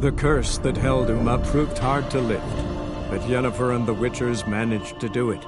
The curse that held Uma proved hard to lift, but Yennefer and the Witchers managed to do it.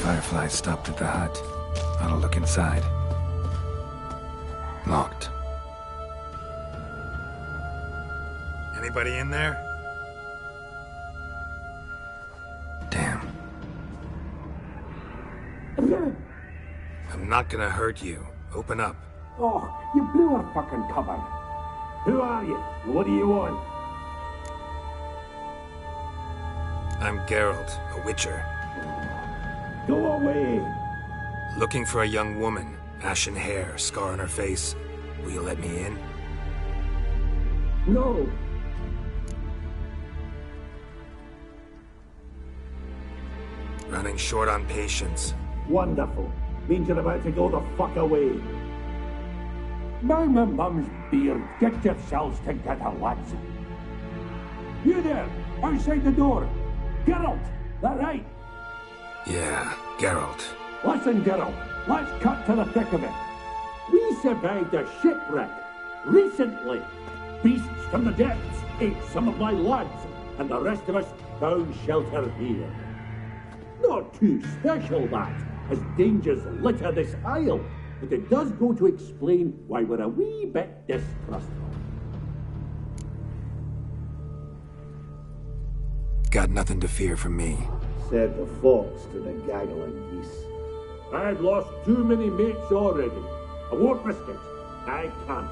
Firefly stopped at the hut. I'll look inside. Locked. Anybody in there? Damn. I'm not gonna hurt you. Open up. Oh, you blew our fucking cover. Who are you? What do you want? I'm Geralt, a Witcher. Go away! Looking for a young woman. Ashen hair, scar on her face. Will you let me in? No! Running short on patience. Wonderful. Means you're about to go the fuck away. By my mum's beard, get yourselves together, lads. You there, outside the door. Geralt, that right? Yeah, Geralt. Listen, Geralt, let's cut to the thick of it. We survived a shipwreck recently. Beasts from the depths ate some of my lads, and the rest of us found shelter here. Not too special, that, as dangers litter this isle, but it does go to explain why we're a wee bit distrustful. Got nothing to fear from me. Said the fox to the gaggle of geese. I've lost too many mates already. I won't risk it. I can't.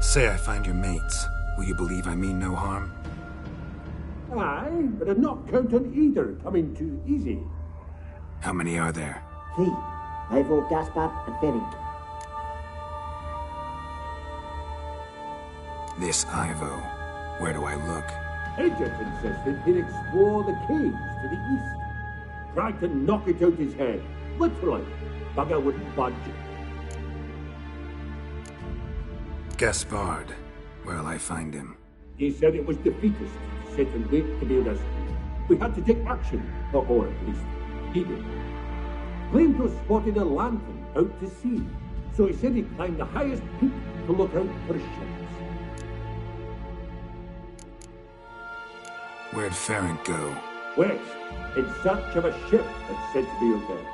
Say I find your mates. Will you believe I mean no harm? Aye, but I'm not counting either coming too easy. How many are there? 3. Ivo, Gaspar, and Ferenc. This Ivo. Where do I look? Agent insisted he'd explore the caves to the east. Tried to knock it out his head. Literally. Bugger wouldn't budge. Gaspard. Where'll I find him? He said it was defeatist, sit and wait to be rescued. We had to take action, or at least he did. Claimed to have spotted a lantern out to sea, so he said he'd climb the highest peak to look out for ships. Where'd Ferenc go? West, in search of a ship that's said to be out there.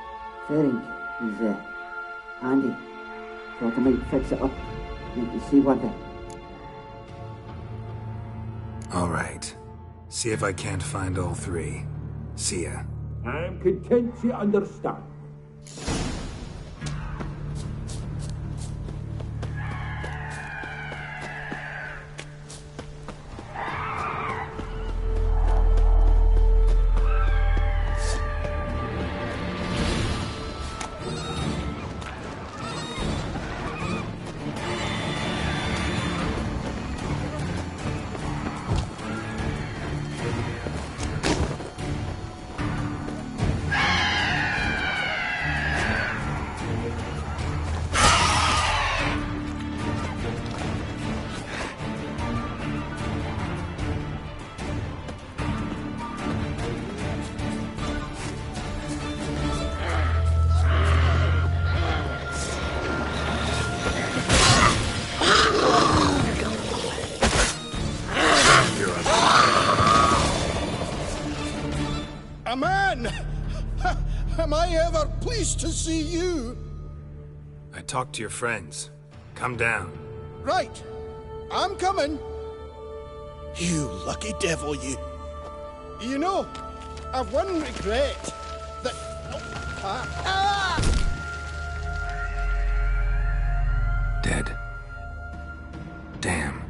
Ferenc, he's handy. Thought I might fix it up. Make you see one day. All right. See if I can't find all 3. See ya. I'm content you understand. A man! Am I ever pleased to see you? I talked to your friends. Come down. Right. I'm coming. You lucky devil, you. You know, I've one regret. That... Dead. Damn.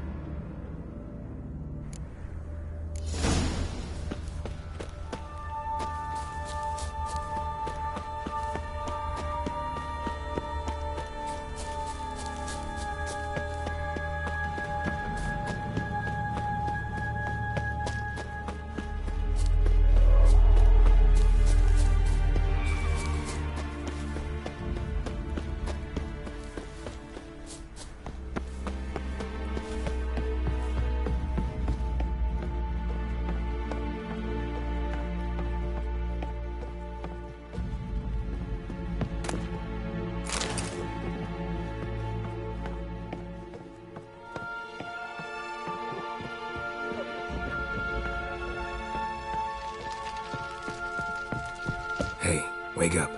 Hey, wake up.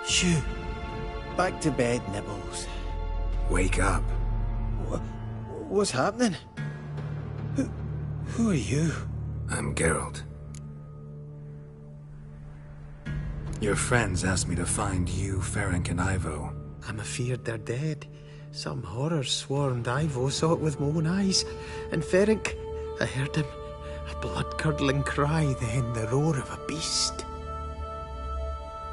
Shoo. Back to bed, Nibbles. Wake up. What's happening? Who are you? I'm Geralt. Your friends asked me to find you, Ferenc, and Ivo. I'm afeard they're dead. Some horror swarmed Ivo, saw it with my own eyes. And Ferenc, I heard him. A blood-curdling cry, then the roar of a beast.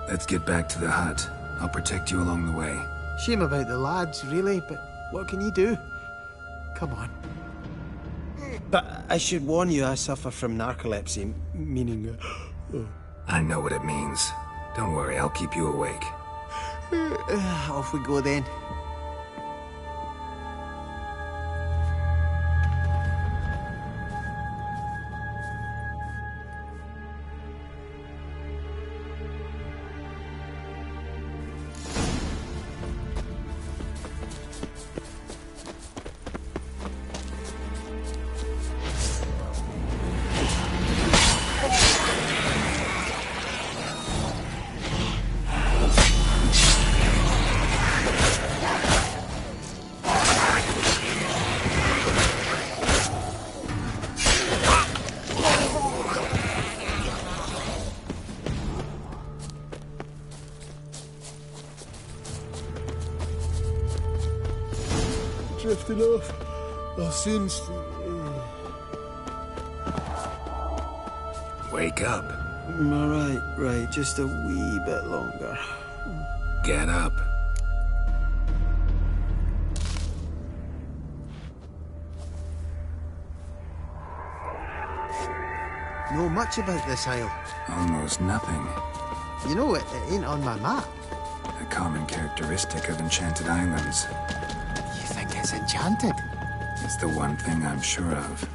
Let's get back to the hut. I'll protect you along the way. Shame about the lads, really, but what can you do? Come on. But I should warn you, I suffer from narcolepsy, meaning... I know what it means. Don't worry, I'll keep you awake. Off we go then. Drifting off. I'll soon... Wake up. Right, just a wee bit longer. Get up. Know much about this isle? Almost nothing. You know, it ain't on my map. A common characteristic of enchanted islands. You think it's enchanted? It's the one thing I'm sure of.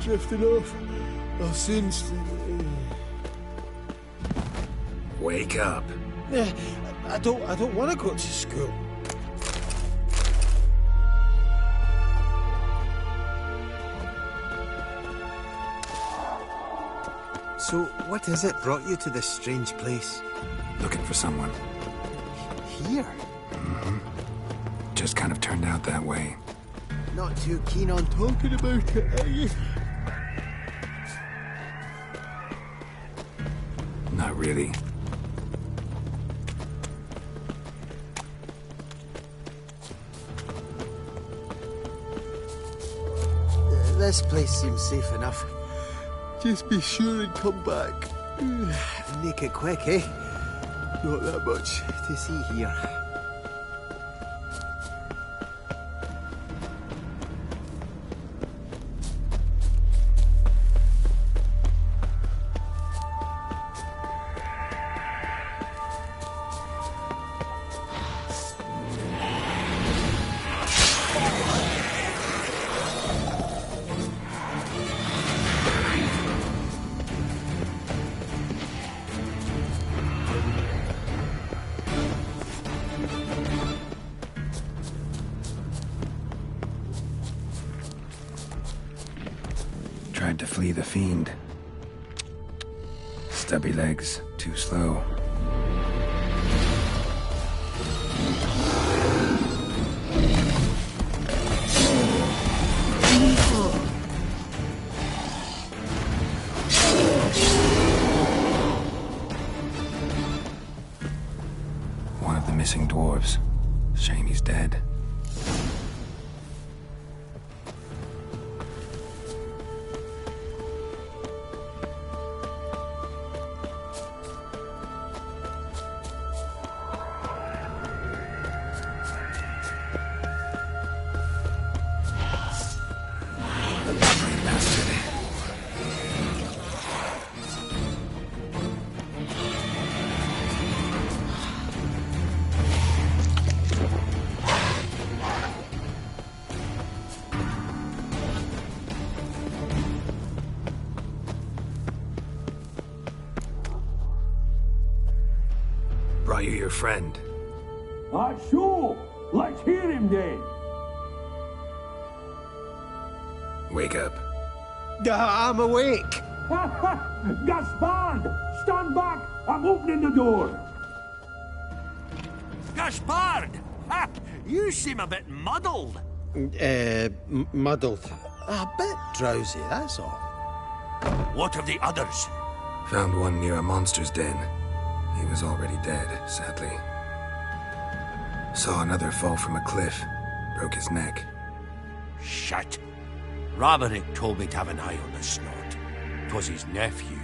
Drifting off. I'll soon... Wake up. I don't want to go to school. So, what is it brought you to this strange place? Looking for someone. Here? Just kind of turned out that way. Not too keen on talking about it, are you? Not really. This place seems safe enough. Just be sure and come back. Make it quick, eh? Not that much to see here. Tried to flee the fiend. Stubby legs, too slow. One of the missing dwarves. Shame he's dead. Brought you your friend. Sure. Let's hear him then. Wake up. I'm awake. Gaspard! Stand back! I'm opening the door. Gaspard! Ha! You seem a bit muddled. Muddled. A bit drowsy, that's all. What of the others? Found one near a monster's den. He was already dead, sadly. Saw another fall from a cliff. Broke his neck. Shit. Raverick told me to have an eye on the snot. 'Twas his nephew.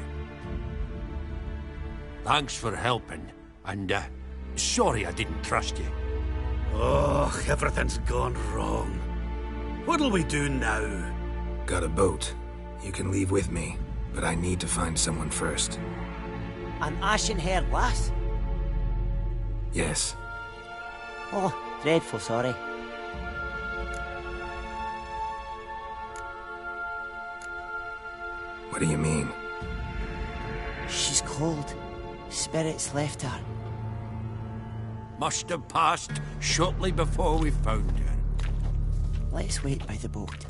Thanks for helping, and, sorry I didn't trust you. Oh, everything's gone wrong. What'll we do now? Got a boat. You can leave with me, but I need to find someone first. An ashen-haired lass? Yes. Oh, dreadful sorry. What do you mean? She's cold. Spirits left her. Must have passed shortly before we found her. Let's wait by the boat.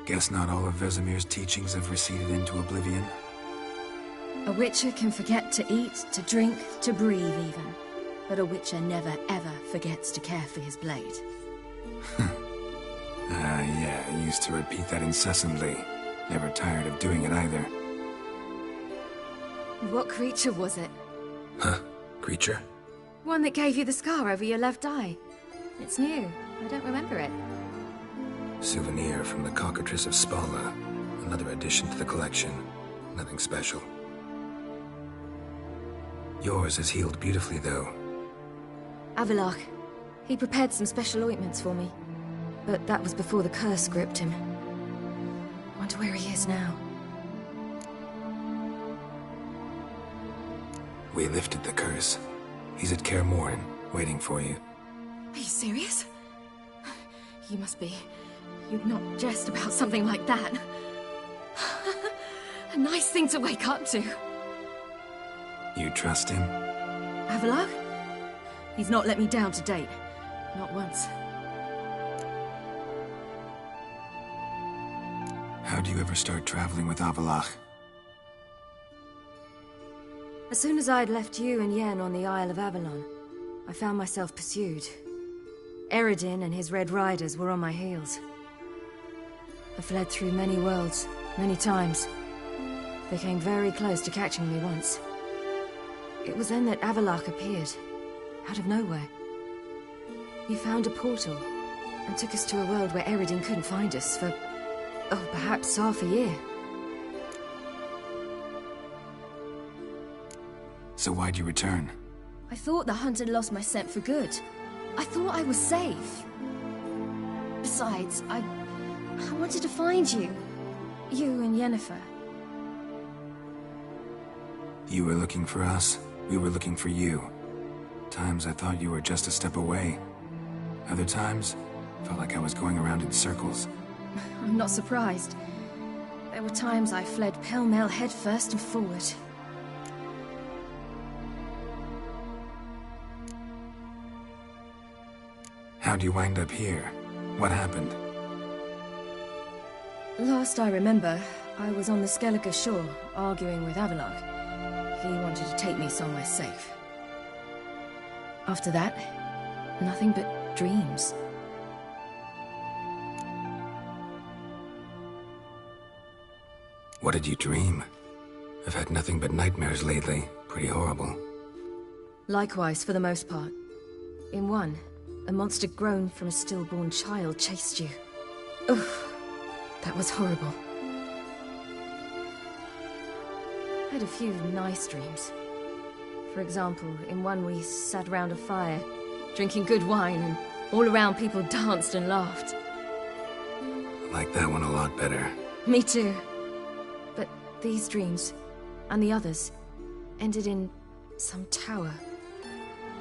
Guess not all of Vesemir's teachings have receded into oblivion. A witcher can forget to eat, to drink, to breathe even. But a witcher never ever forgets to care for his blade. Yeah, I used to repeat that incessantly. Never tired of doing it either. What creature was it? Huh? Creature? One that gave you the scar over your left eye. It's new. I don't remember it. Souvenir from the Cockatrice of Spala. Another addition to the collection. Nothing special. Yours is healed beautifully, though. Avalok. He prepared some special ointments for me. But that was before the curse gripped him. Wonder where he is now. We lifted the curse. He's at Kaer Morhen, waiting for you. Are you serious? You must be. You'd not jest about something like that. A nice thing to wake up to. You trust him? Avalok? He's not let me down to date. Not once. How'd you ever start traveling with Avalach? As soon as I'd left you and Yen on the Isle of Avalon, I found myself pursued. Eredin and his Red Riders were on my heels. I fled through many worlds, many times. They came very close to catching me once. It was then that Avalach appeared, out of nowhere. He found a portal, and took us to a world where Eredin couldn't find us for, perhaps half a year. So why'd you return? I thought the hunt had lost my scent for good. I thought I was safe. Besides, I wanted to find you. You and Yennefer. You were looking for us, we were looking for you. Times I thought you were just a step away. Other times, felt like I was going around in circles. I'm not surprised. There were times I fled pell-mell headfirst and forward. How'd you wind up here? What happened? Last I remember, I was on the Skellige shore, arguing with Avalach. He wanted to take me somewhere safe. After that, nothing but dreams. What did you dream? I've had nothing but nightmares lately. Pretty horrible. Likewise, for the most part. In one, a monster grown from a stillborn child chased you. Oof, that was horrible. I had a few nice dreams. For example, in one we sat around a fire, drinking good wine, and all around people danced and laughed. I like that one a lot better. Me too. But these dreams, and the others, ended in some tower.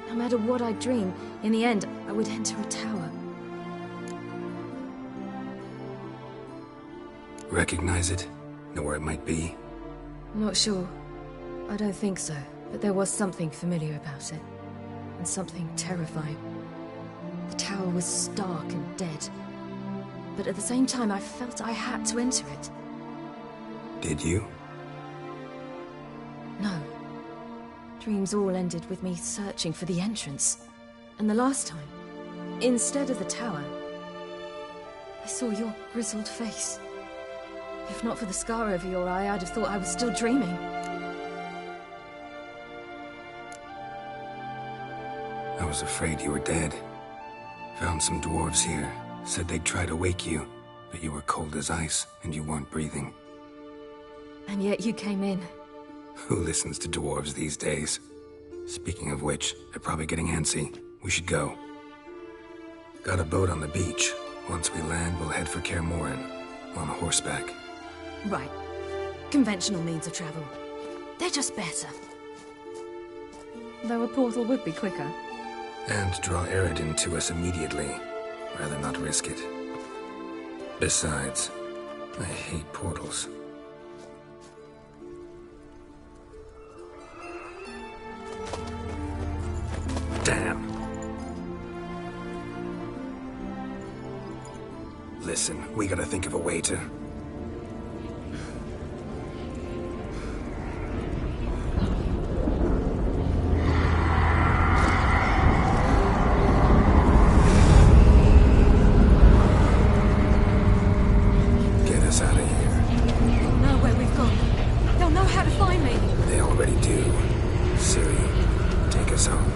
No matter what I dream, in the end, I would enter a tower. Recognize it? Know where it might be? Not sure. I don't think so, but there was something familiar about it. And something terrifying. The tower was stark and dead. But at the same time, I felt I had to enter it. Did you? No. Dreams all ended with me searching for the entrance. And the last time, instead of the tower, I saw your grizzled face. If not for the scar over your eye, I'd have thought I was still dreaming. I was afraid you were dead. Found some dwarves here. Said they'd try to wake you, but you were cold as ice and you weren't breathing. And yet you came in. Who listens to dwarves these days? Speaking of which, they're probably getting antsy. We should go. Got a boat on the beach. Once we land, we'll head for Kaer Morhen. On horseback. Right. Conventional means of travel. They're just better. Though a portal would be quicker. And draw Eredin to us immediately. Rather not risk it. Besides, I hate portals. Damn. Listen, we gotta think of a way to... get us out of here. They'll know where we've gone. They'll know how to find me. They already do. Ciri, take us home.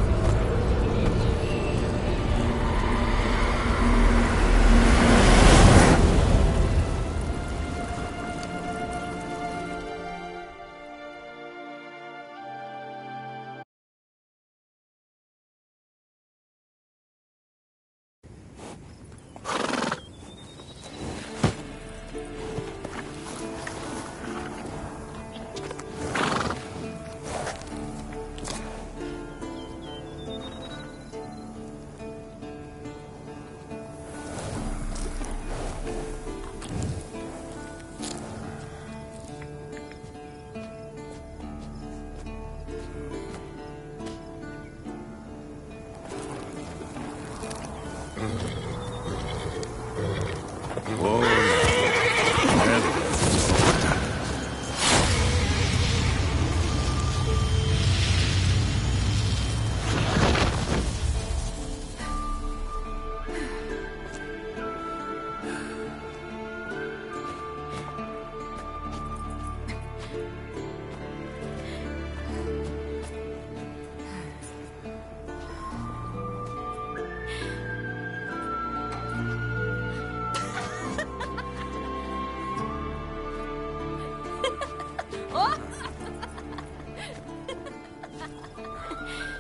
Whoa.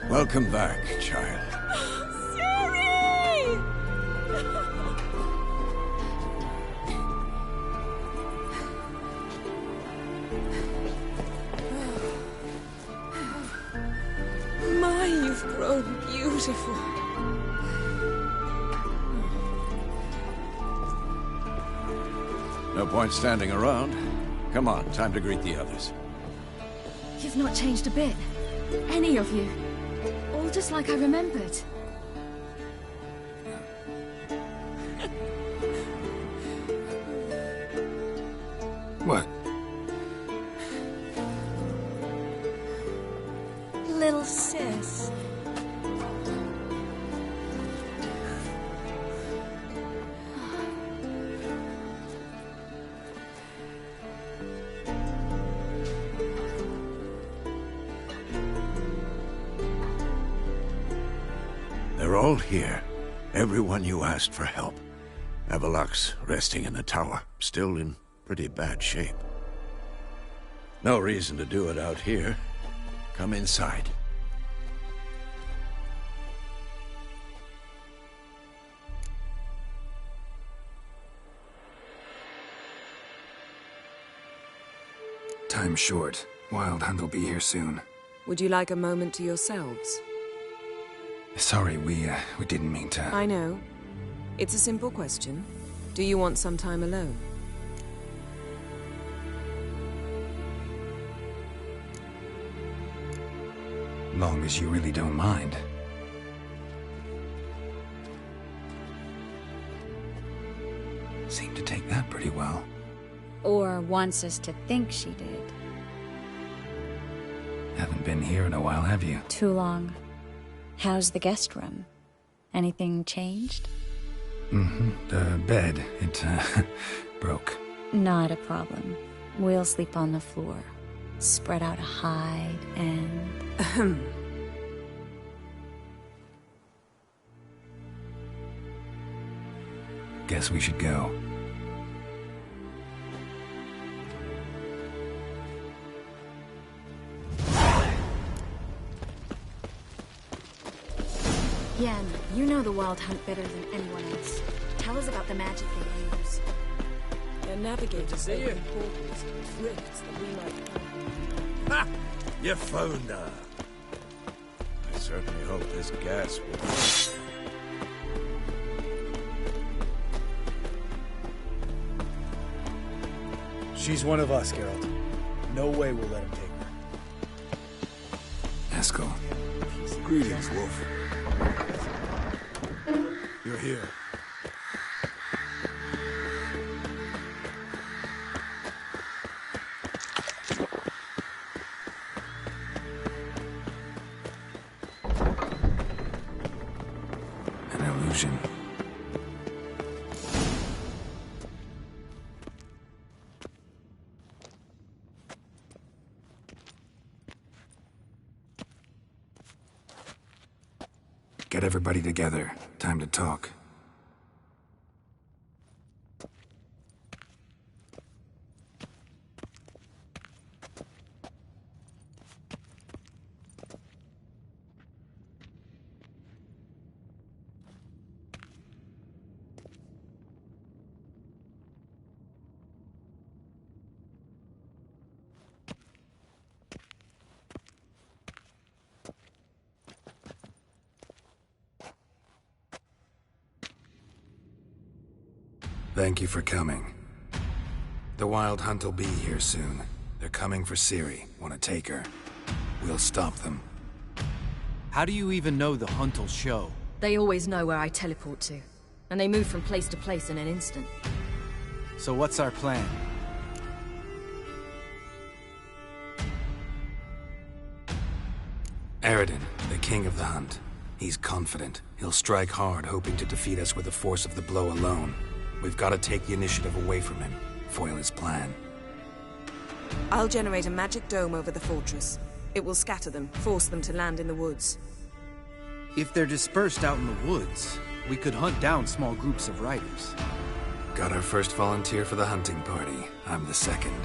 Welcome back, child. Siri! My, you've grown beautiful. No point standing around. Come on, time to greet the others. You've not changed a bit. Any of you. All just like I remembered. What? Little sis. They're all here. Everyone you asked for help. Avalok's resting in the tower, still in pretty bad shape. No reason to do it out here. Come inside. Time's short. Wild Hunt will be here soon. Would you like a moment to yourselves? Sorry, we didn't mean to... I know. It's a simple question. Do you want some time alone? Long as you really don't mind. Seemed to take that pretty well. Or wants us to think she did. Haven't been here in a while, have you? Too long. How's the guest room? Anything changed? Mm-hmm. The bed, it, broke. Not a problem. We'll sleep on the floor. Spread out a hide and... Guess we should go. Yen, you know the Wild Hunt better than anyone else. Tell us about the magic they use. Their navigators are important tricks that we might find. Ha! You found her. I certainly hope this gas will... She's one of us, Geralt. No way we'll let him take her. Eskel. Greetings, Wolf. You're here. An illusion. Get everybody together. Time to talk. Thank you for coming. The Wild Hunt will be here soon. They're coming for Ciri. Want to take her? We'll stop them. How do you even know the Hunt'll show? They always know where I teleport to, and they move from place to place in an instant. So what's our plan? Eredin, the king of the hunt. He's confident. He'll strike hard, hoping to defeat us with the force of the blow alone. We've got to take the initiative away from him, foil his plan. I'll generate a magic dome over the fortress. It will scatter them, force them to land in the woods. If they're dispersed out in the woods, we could hunt down small groups of riders. Got our first volunteer for the hunting party. I'm the second.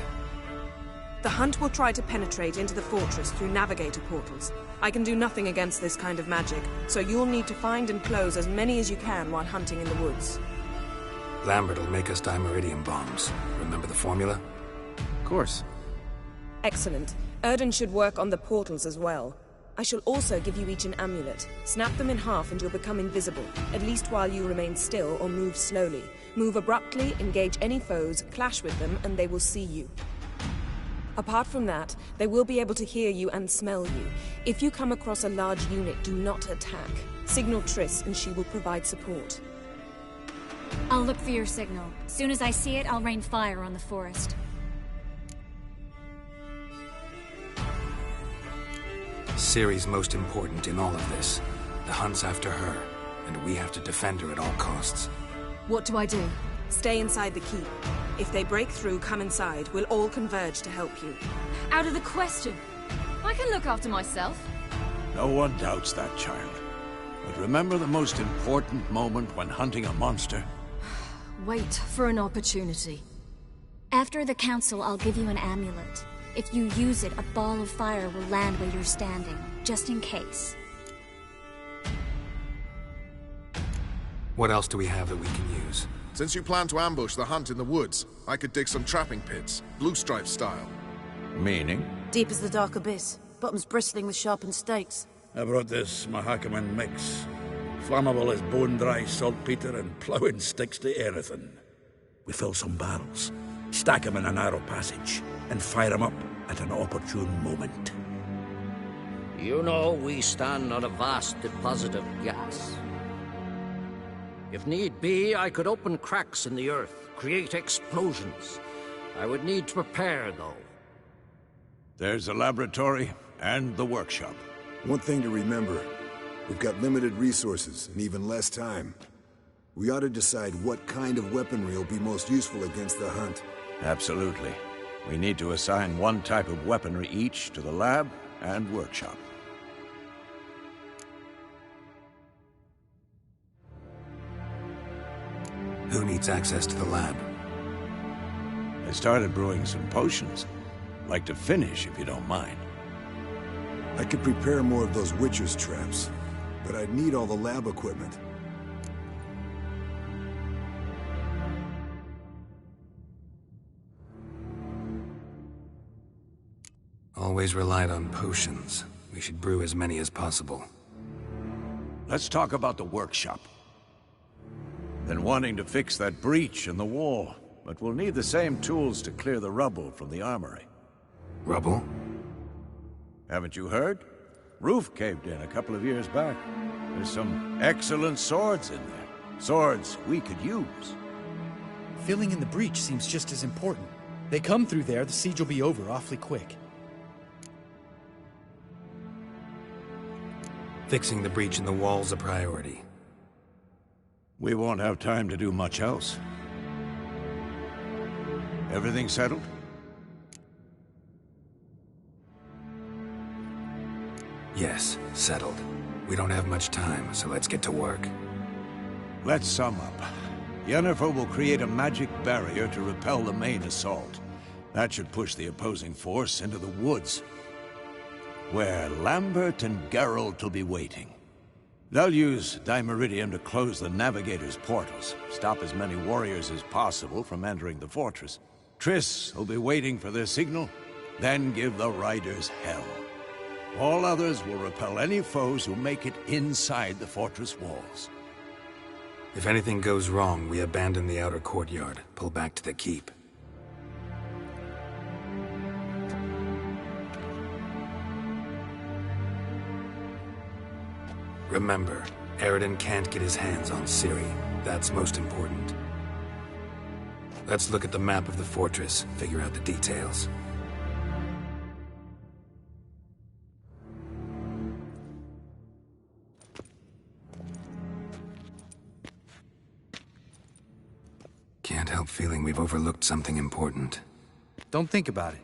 The hunt will try to penetrate into the fortress through navigator portals. I can do nothing against this kind of magic, so you'll need to find and close as many as you can while hunting in the woods. Lambert will make us dimeridium bombs. Remember the formula? Of course. Excellent. Erden should work on the portals as well. I shall also give you each an amulet. Snap them in half and you'll become invisible, at least while you remain still or move slowly. Move abruptly, engage any foes, clash with them, and they will see you. Apart from that, they will be able to hear you and smell you. If you come across a large unit, do not attack. Signal Triss and she will provide support. I'll look for your signal. As soon as I see it, I'll rain fire on the forest. Ciri's most important in all of this. The hunt's after her, and we have to defend her at all costs. What do I do? Stay inside the keep. If they break through, come inside. We'll all converge to help you. Out of the question. I can look after myself. No one doubts that, child. But remember the most important moment when hunting a monster? Wait for an opportunity. After the council, I'll give you an amulet. If you use it, a ball of fire will land where you're standing, just in case. What else do we have that we can use? Since you plan to ambush the hunt in the woods, I could dig some trapping pits, blue stripe style. Meaning? Deep as the dark abyss, bottoms bristling with sharpened stakes. I brought this Mahakaman mix. Flammable as bone-dry saltpeter and ploughing sticks to anything. We fill some barrels, stack them in a narrow passage, and fire them up at an opportune moment. You know, we stand on a vast deposit of gas. If need be, I could open cracks in the earth, create explosions. I would need to prepare, though. There's the laboratory and the workshop. One thing to remember, we've got limited resources and even less time. We ought to decide what kind of weaponry will be most useful against the hunt. Absolutely. We need to assign one type of weaponry each to the lab and workshop. Who needs access to the lab? I started brewing some potions. Like to finish, if you don't mind. I could prepare more of those Witcher's traps, but I'd need all the lab equipment. Always relied on potions. We should brew as many as possible. Let's talk about the workshop. Been wanting to fix that breach in the wall, but we'll need the same tools to clear the rubble from the armory. Rubble? Haven't you heard? Roof caved in a couple of years back. There's some excellent swords in there. Swords we could use. Filling in the breach seems just as important. They come through there, the siege will be over awfully quick. Fixing the breach in the wall's a priority. We won't have time to do much else. Everything settled? Yes, settled. We don't have much time, so let's get to work. Let's sum up. Yennefer will create a magic barrier to repel the main assault. That should push the opposing force into the woods, where Lambert and Geralt will be waiting. They'll use Dimeridium to close the Navigator's portals, stop as many warriors as possible from entering the fortress. Triss will be waiting for their signal, then give the riders hell. All others will repel any foes who make it inside the fortress walls. If anything goes wrong, we abandon the outer courtyard, pull back to the keep. Remember, Eredin can't get his hands on Ciri. That's most important. Let's look at the map of the fortress, figure out the details. Can't help feeling we've overlooked something important. Don't think about it.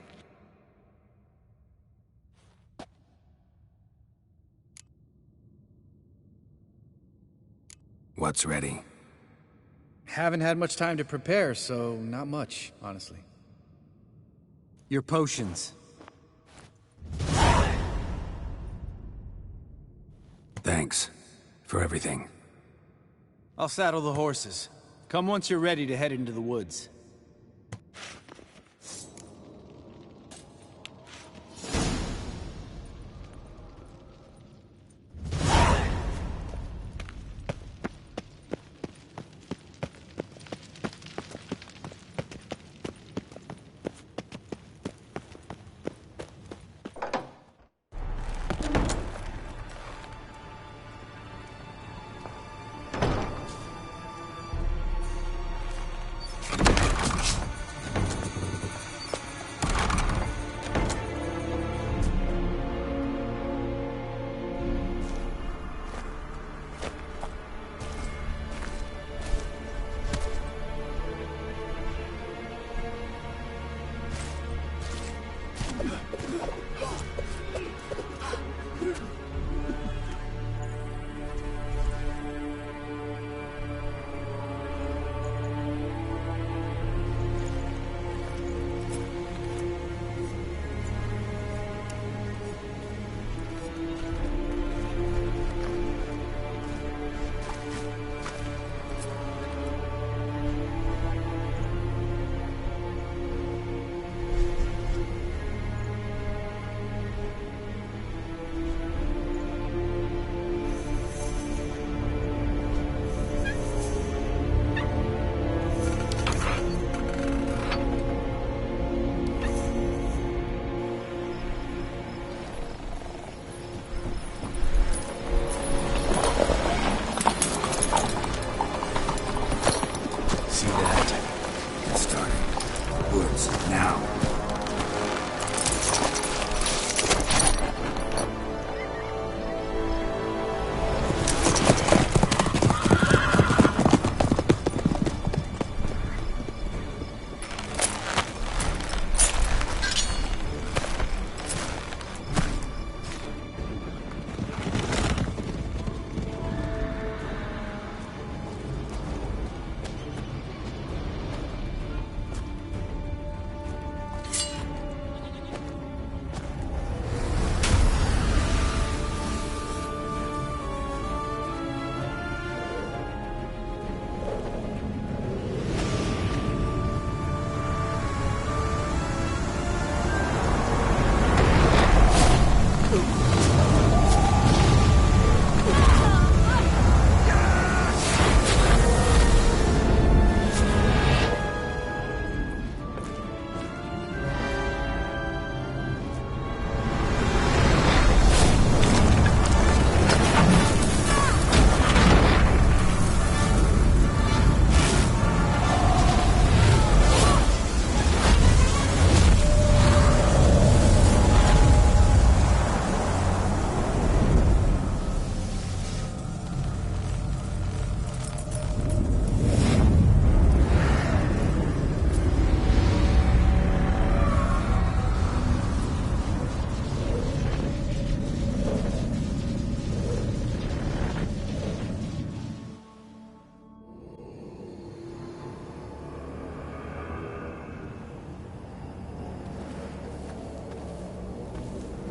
What's ready? Haven't had much time to prepare, so not much, honestly. Your potions. Thanks for everything. I'll saddle the horses. Come once you're ready to head into the woods.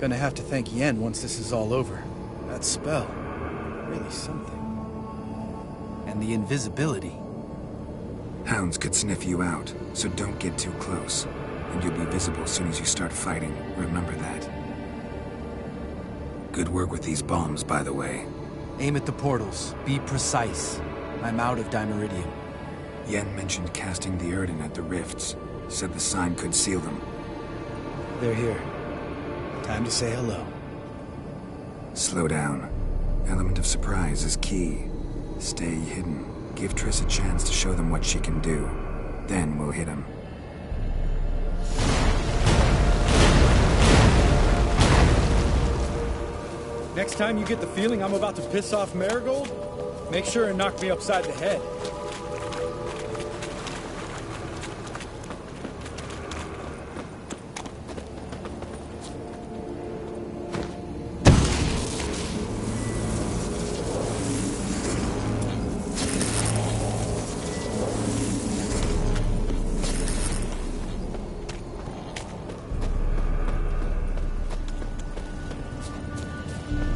Gonna have to thank Yen once this is all over. That spell, really something. And the invisibility. Hounds could sniff you out, so don't get too close. And you'll be visible as soon as you start fighting. Remember that. Good work with these bombs, by the way. Aim at the portals. Be precise. I'm out of dimeridium. Yen mentioned casting the Erden at the rifts. Said the sign could seal them. They're here. Time to say hello. Slow down. Element of surprise is key. Stay hidden. Give Triss a chance to show them what she can do. Then we'll hit him. Next time you get the feeling I'm about to piss off Marigold, make sure and knock me upside the head.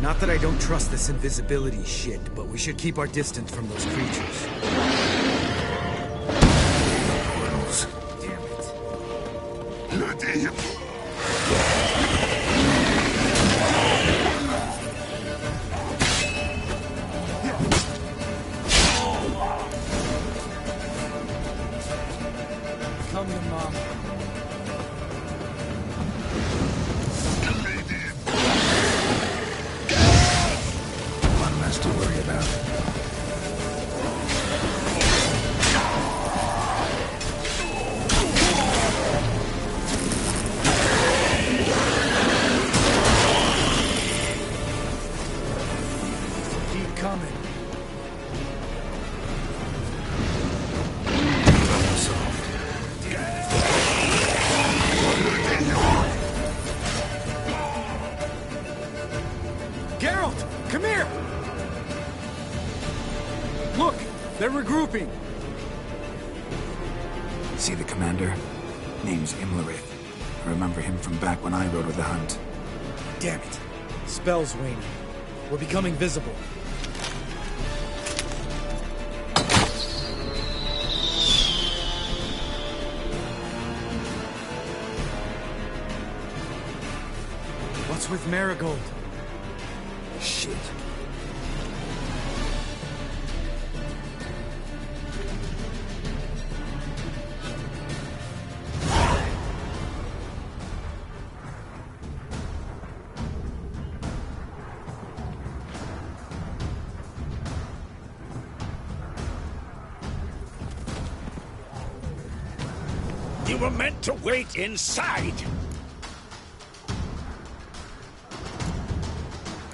Not that I don't trust this invisibility shit, but we should keep our distance from those creatures. Portals. Damn it. Come to Mom. One less to worry about. Keep coming. Geralt, come here! Look, they're regrouping. See the commander? Name's Imlerith. I remember him from back when I rode with the hunt. Damn it. Spell's waning. We're becoming visible. What's with Marigold? Shit. You were meant to wait inside!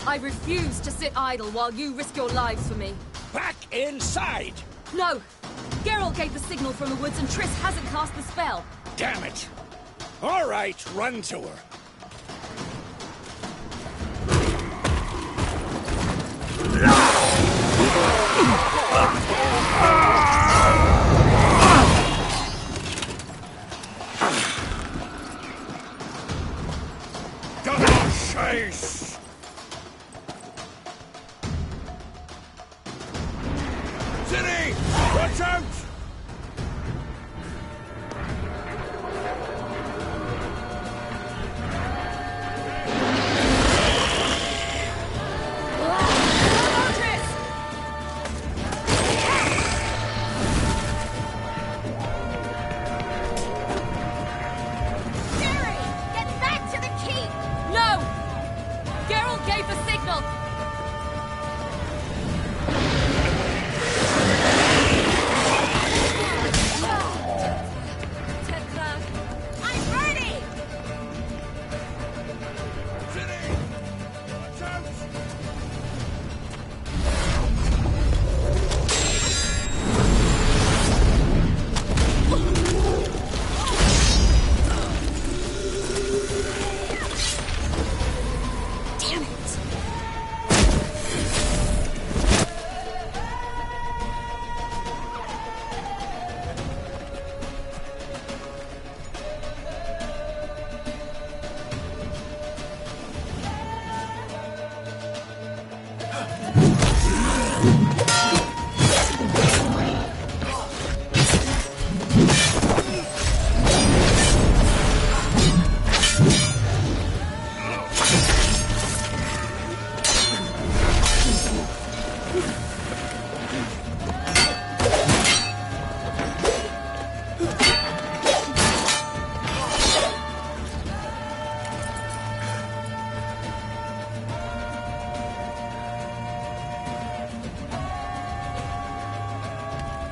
I refuse to sit idle while you risk your lives for me. Back inside! No! Geralt gave the signal from the woods and Triss hasn't cast the spell. Damn it! All right, run to her. Chase! City! Watch out!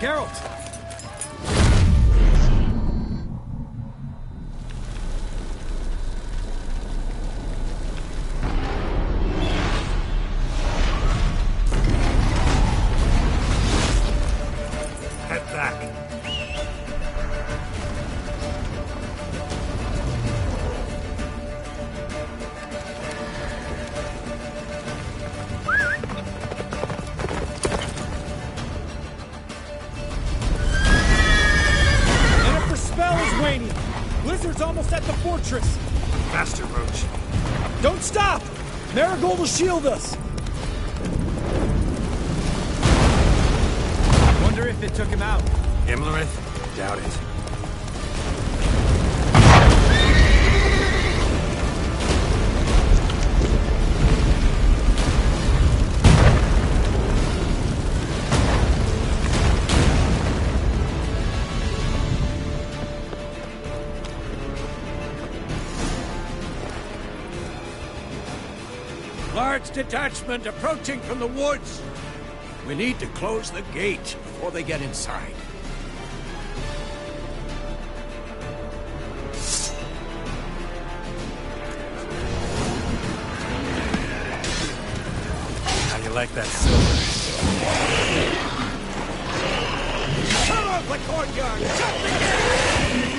Geralt! Guards almost at the fortress! Faster, Roach. Don't stop! Marigold will shield us! Wonder if it took him out. Imlerith? Doubt it. Large detachment approaching from the woods. We need to close the gate before they get inside. How you like that silver? Cut off the courtyard! Shut the gate!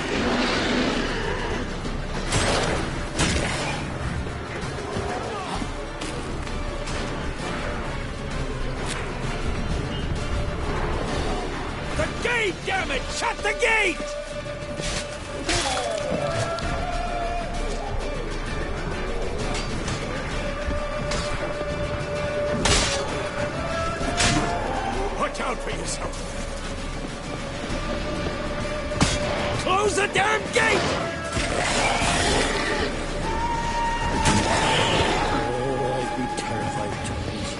Damn it! Shut the gate! Watch out for yourself! Close the damn gate! Oh, I'd be terrified to please.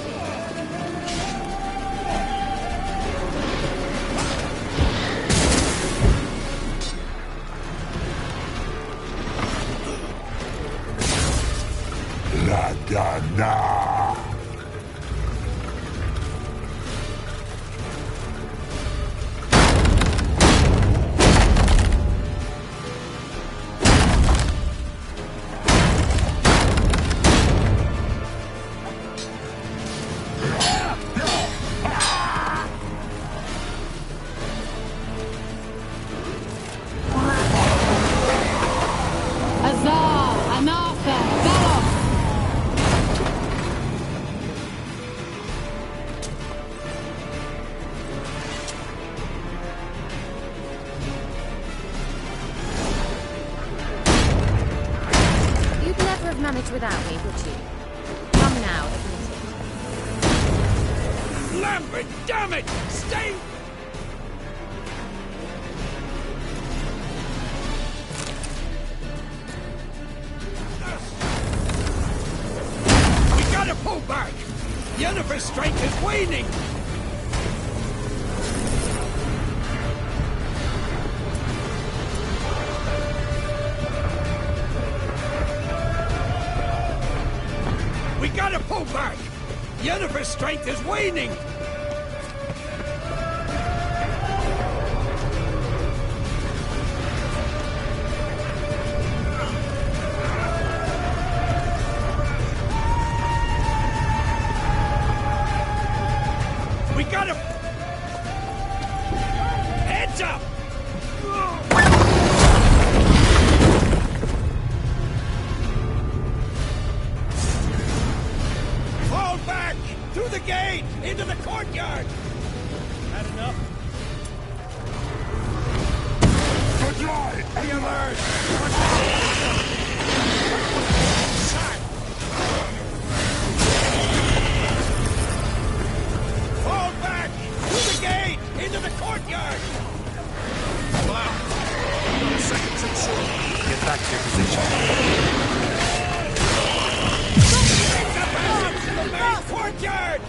Nah. Without me, would you? Come now, admit it. Lambert, damn it! Stay! We gotta pull back! Yennefer's strength is waning! We gotta pull back! Yennefer's strength is waning! We gotta... Heads up! Fall back! Through the gate! Into the courtyard! Had enough? Good line! Be alert! Fall back! Through the gate! Into the courtyard! Wow! 30 seconds and short. Get back to your position. To the main courtyard!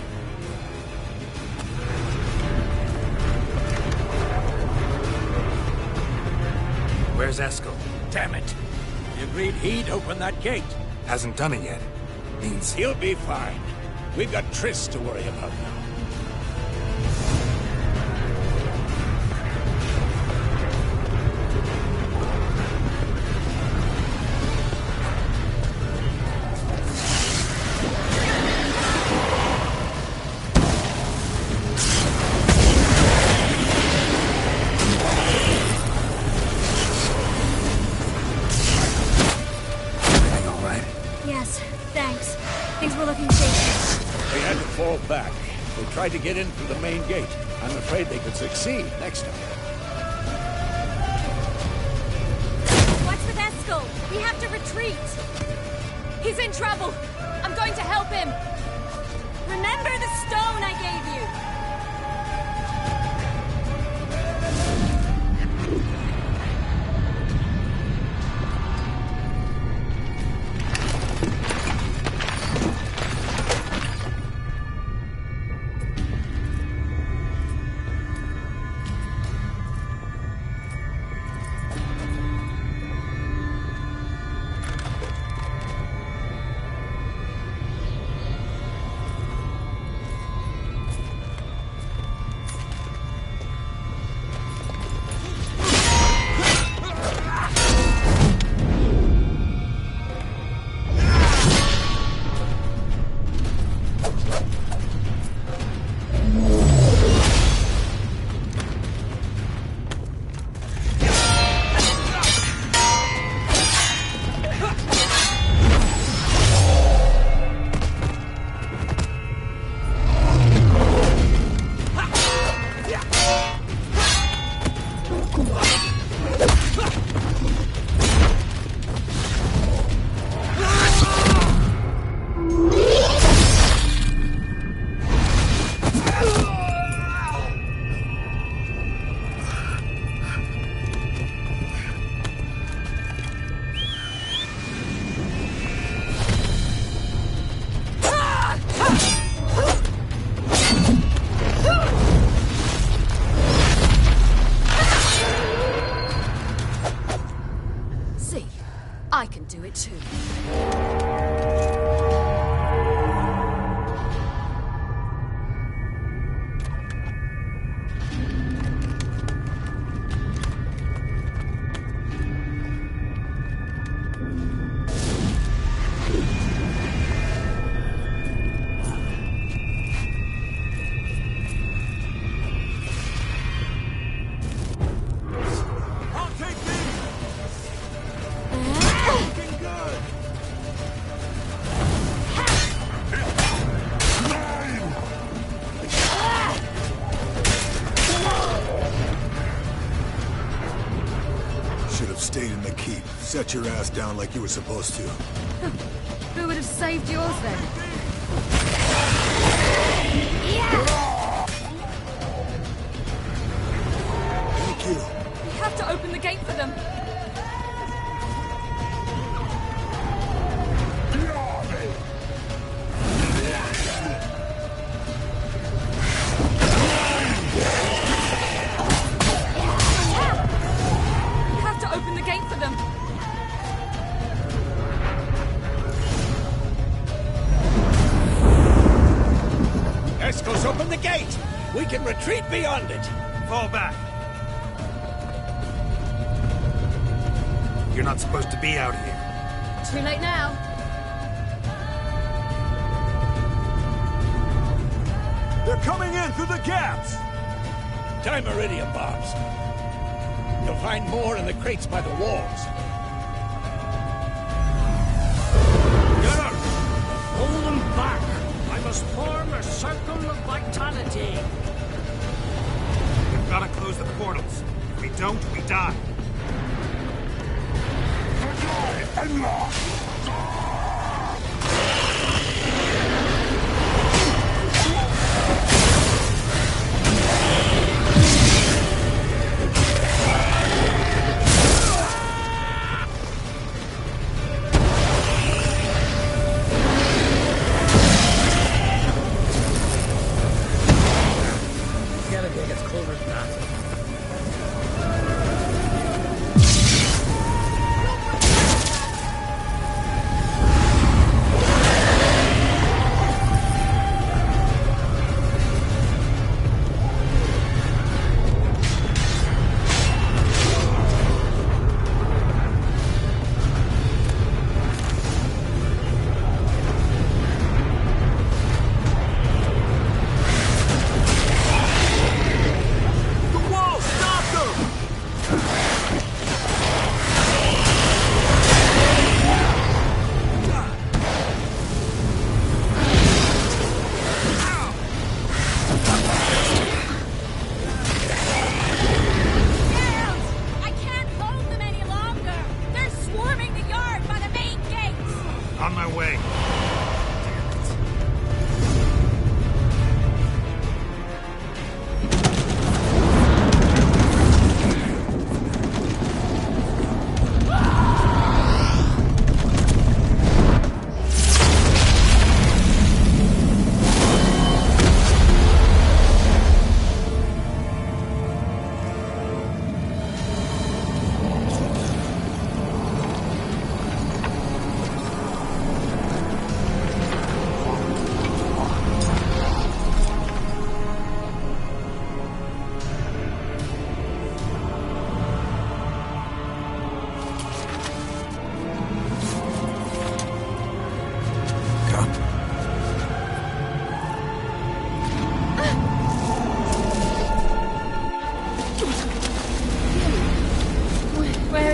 Where's Eskel? Damn it! He agreed he'd open that gate. Hasn't done it yet. Means He'll be fine. We've got Triss to worry about now. Yes, thanks. Things were looking shaky. They had to fall back. They tried to get in through the main gate. I'm afraid they could succeed next time. What's the best retreat! He's in trouble! I'm going to help him! Remember the stone I gave you! I can do it too. Set your ass down like you were supposed to. Who would have saved yours then? Thank you. We have to open the gate for them. We have to open the gate for them. Escos, open the gate! We can retreat beyond it! Fall back. You're not supposed to be out here. Too late now. They're coming in through the gaps! Time iridium bombs. You'll find more in the crates by the walls. Gunner! Hold them back! I must form a circle of vitality. We've got to close the portals. If we don't, we die.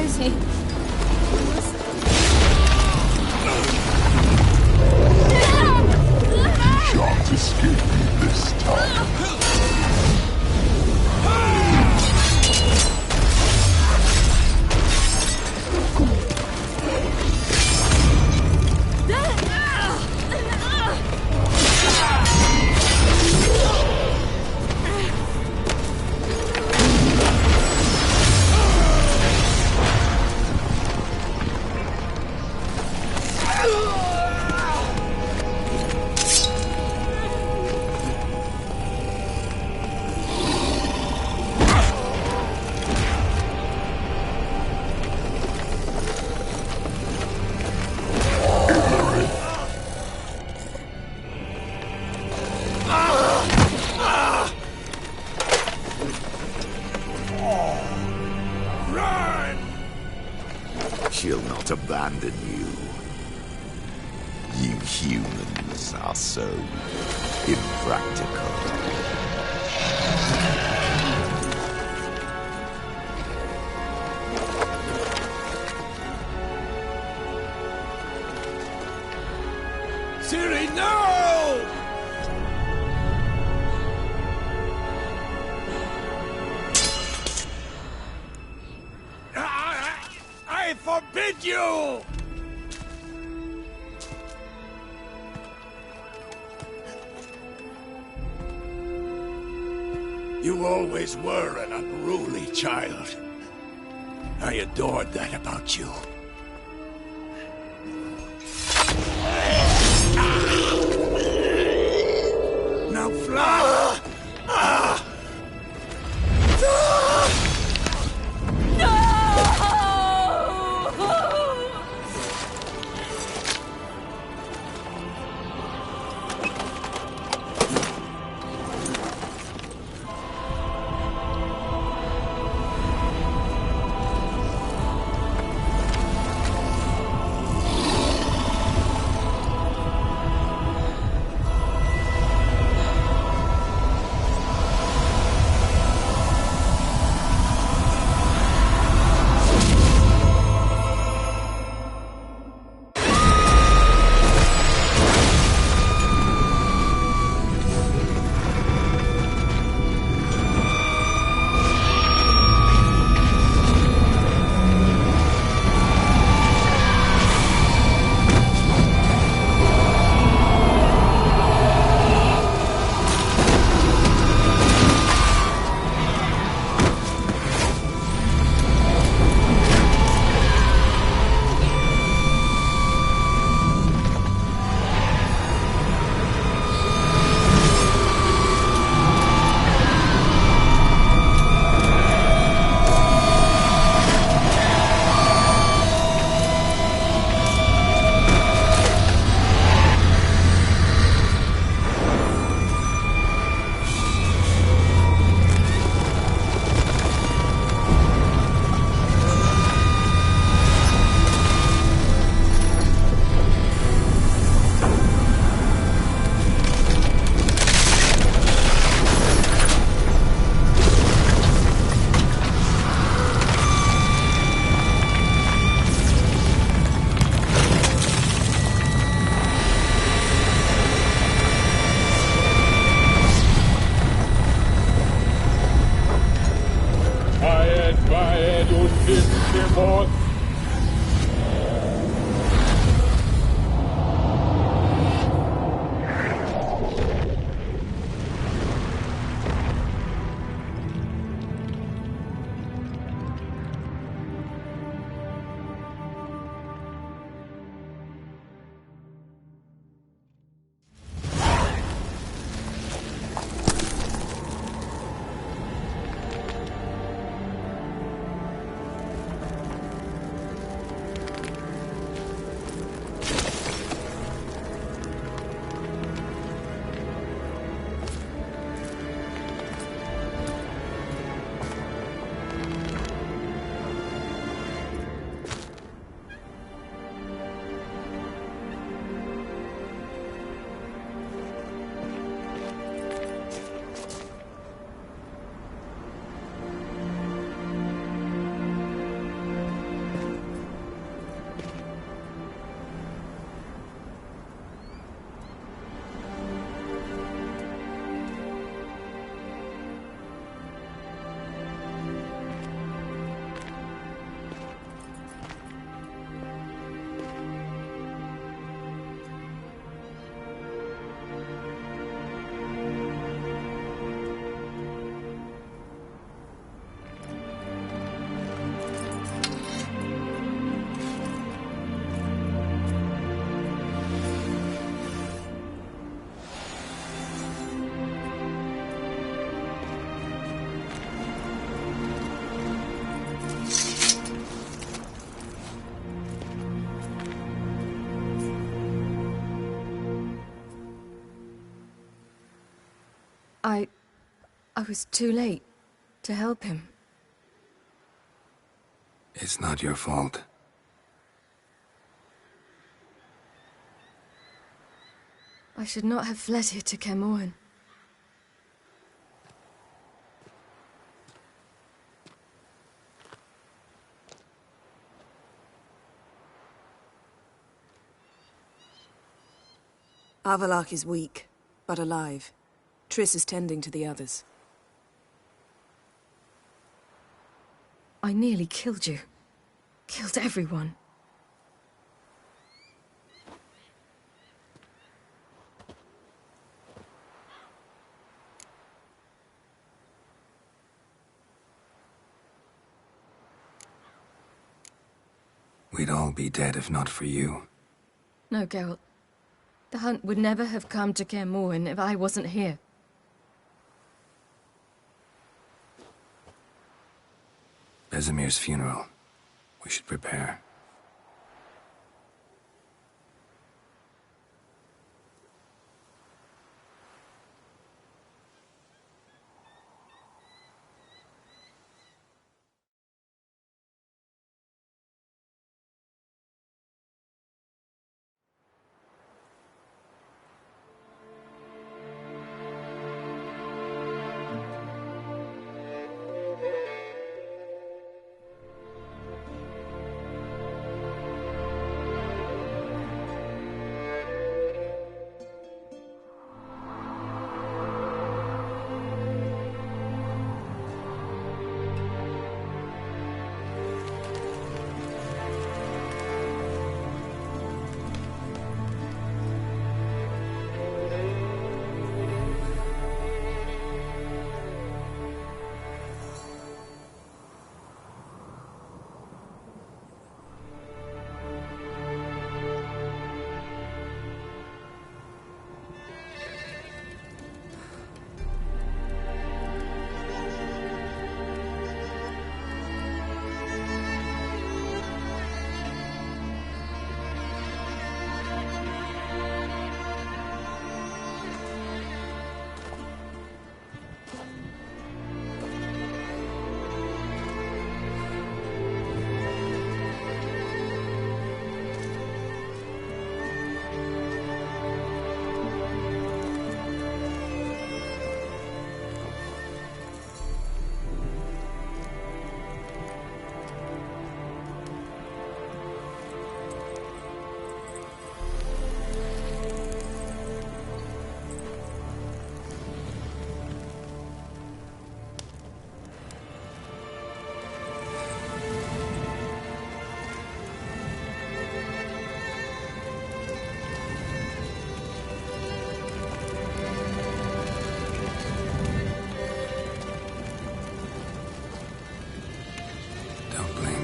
is he? Shan't escape me this time. She'll not abandon you. You humans are so impractical. Ciri, no! I forbid you! You always were an unruly child. I adored that about you. Now fly! I was too late to help him. It's not your fault. I should not have fled here to Kaer. Avallac'h is weak, but alive. Triss is tending to the others. I nearly killed you. Killed everyone. We'd all be dead if not for you. No, Geralt. The hunt would never have come to Kaer if I wasn't here. Besemir's funeral. We should prepare.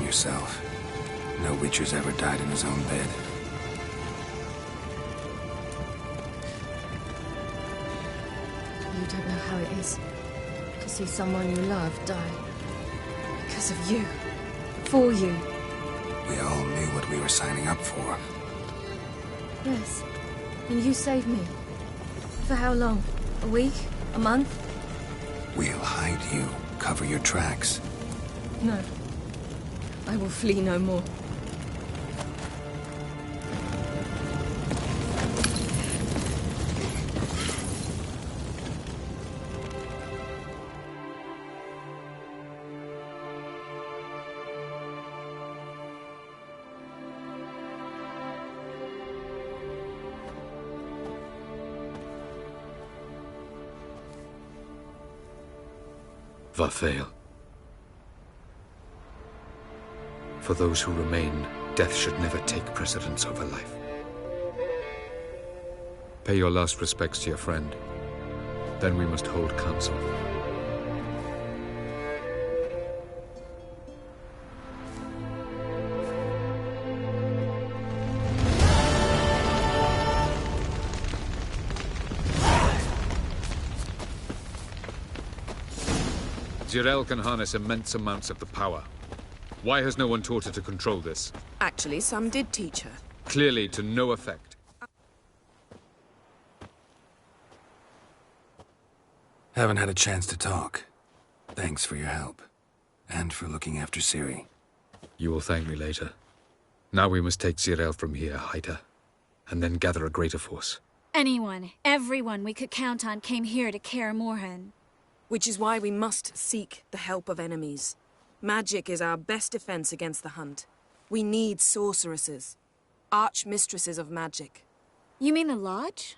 Yourself. No Witcher's ever died in his own bed. You don't know how it is to see someone you love die. Because of you. For you. We all knew what we were signing up for. Yes. And you saved me. For how long? A week? A month? We'll hide you. Cover your tracks. No. I will flee no more. Varthael. For those who remain, death should never take precedence over life. Pay your last respects to your friend. Then we must hold council. Zirael can harness immense amounts of the power. Why has no one taught her to control this? Actually, some did teach her. Clearly to no effect. Haven't had a chance to talk. Thanks for your help. And for looking after Ciri. You will thank me later. Now we must take Zirael from here, hide her, and then gather a greater force. Anyone, everyone we could count on came here to Kaer Morhen. Which is why we must seek the help of enemies. Magic is our best defense against the hunt. We need sorceresses. Archmistresses of magic. You mean the Lodge?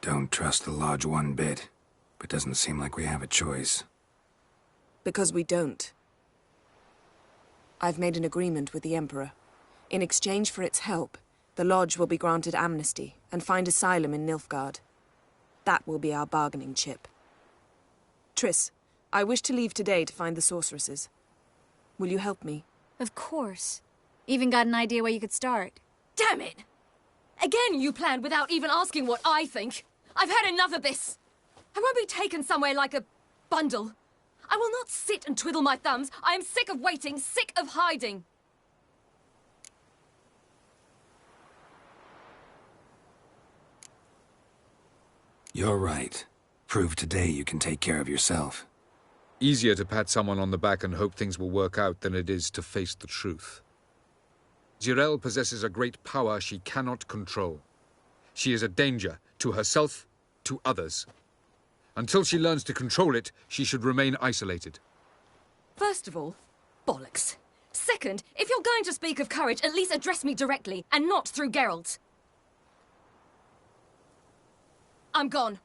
Don't trust the Lodge one bit, but doesn't seem like we have a choice. Because we don't. I've made an agreement with the Emperor. In exchange for its help, the Lodge will be granted amnesty and find asylum in Nilfgaard. That will be our bargaining chip. Triss, I wish to leave today to find the sorceresses. Will you help me? Of course. Even got an idea where you could start. Damn it! Again you planned without even asking what I think. I've had enough of this. I won't be taken somewhere like a bundle. I will not sit and twiddle my thumbs. I am sick of waiting, sick of hiding. You're right. Prove today you can take care of yourself. Easier to pat someone on the back and hope things will work out than it is to face the truth. Zirael possesses a great power she cannot control. She is a danger to herself, to others. Until she learns to control it, she should remain isolated. First of all, bollocks. Second, if you're going to speak of courage, at least address me directly, and not through Geralt. I'm gone.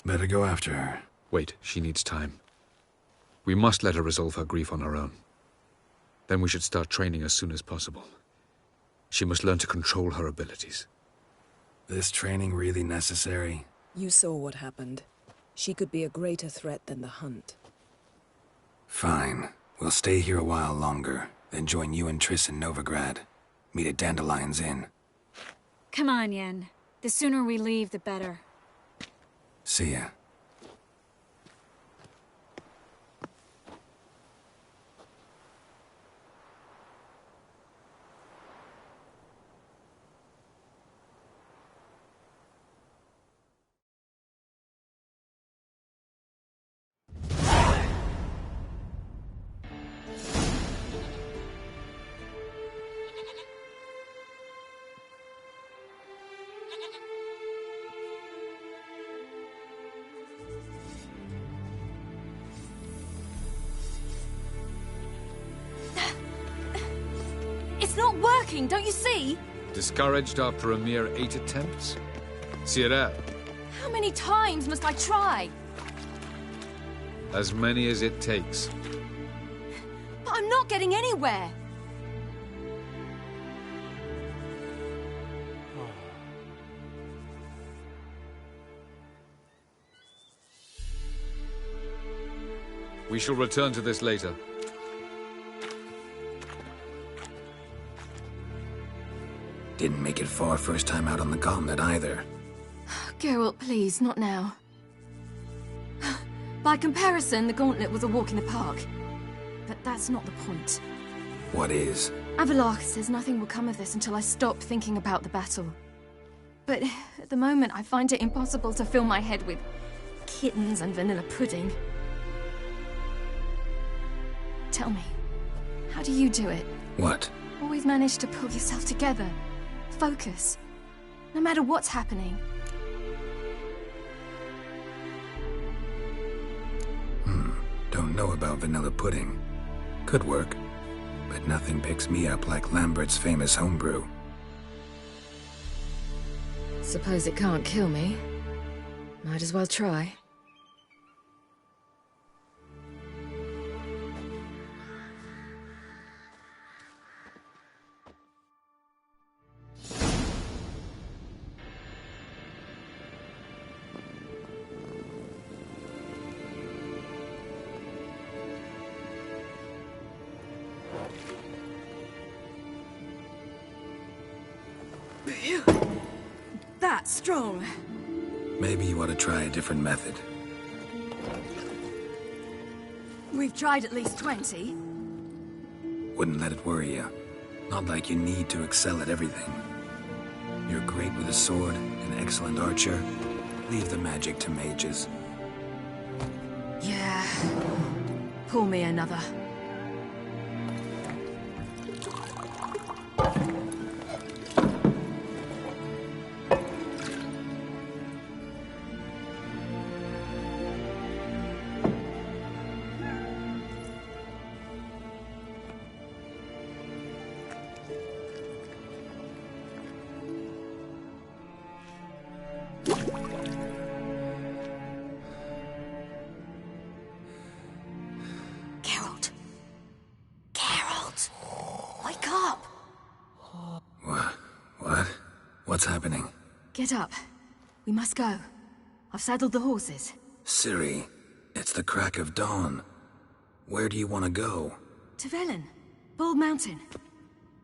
Better go after her. Wait, she needs time. We must let her resolve her grief on her own. Then we should start training as soon as possible. She must learn to control her abilities. This training really necessary? You saw what happened. She could be a greater threat than the hunt. Fine. We'll stay here a while longer, then join you and Triss in Novigrad. Meet at Dandelion's Inn. Come on, Yen. The sooner we leave, the better. See ya. It's not working, don't you see? Discouraged after a mere 8 attempts? Zirael, How many times must I try? as many as it takes. But I'm not getting anywhere. We shall return to this later. Didn't make it far first time out on the gauntlet either. Geralt, please, not now. By comparison, the gauntlet was a walk in the park. But that's not the point. What is? Avallac'h says nothing will come of this until I stop thinking about the battle. But at the moment, I find it impossible to fill my head with kittens and vanilla pudding. Tell me, how do you do it? What? Always manage to pull yourself together. Focus. No matter what's happening. Don't know about vanilla pudding. Could work. But nothing picks me up like Lambert's famous homebrew. Suppose it can't kill me. Might as well try. That's strong. Maybe you ought to try a different method. We've tried at least 20. Wouldn't let it worry you. Not like you need to excel at everything. You're great with a sword, an excellent archer. Leave the magic to mages. Yeah. Pull me another. What's happening? Get up. We must go. I've saddled the horses. Ciri, it's the crack of dawn. Where do you want to go? To Velen. Bald Mountain.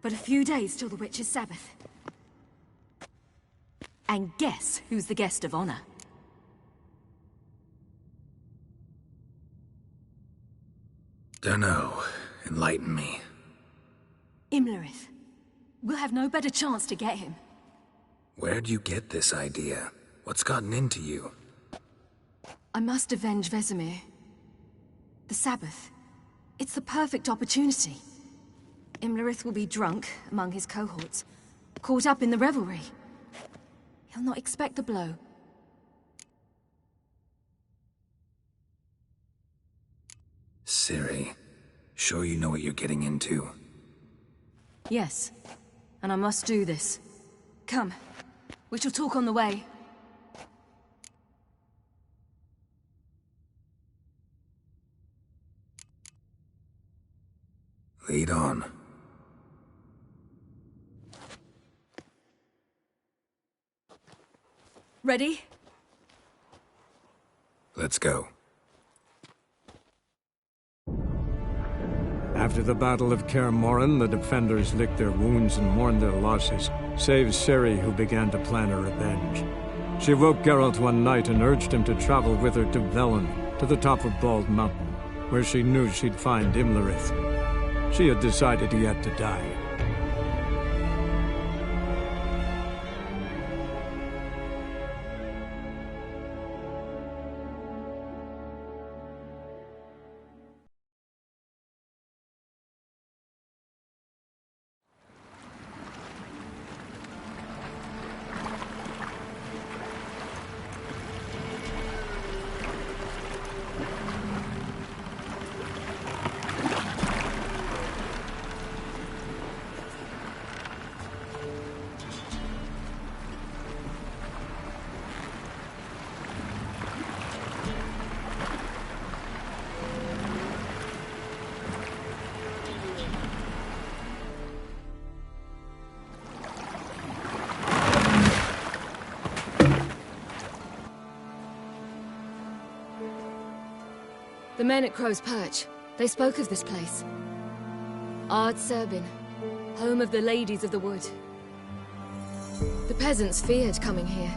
But a few days till the Witch's Sabbath. And guess who's the guest of honor? Dunno. Enlighten me. Imlerith. We'll have no better chance to get him. Where'd you get this idea? What's gotten into you? I must avenge Vesemir. The Sabbath. It's the perfect opportunity. Imlerith will be drunk among his cohorts, caught up in the revelry. He'll not expect the blow. Ciri, sure you know what you're getting into? Yes, and I must do this. Come, we shall talk on the way. Lead on. Ready? Let's go. After the Battle of Kaer Morhen, the defenders licked their wounds and mourned their losses, save Ciri, who began to plan her revenge. She woke Geralt one night and urged him to travel with her to Velen, to the top of Bald Mountain, where she knew she'd find Imlerith. She had decided he had to die. The men at Crow's Perch, they spoke of this place. Ard Serbin, home of the Ladies of the Wood. The peasants feared coming here,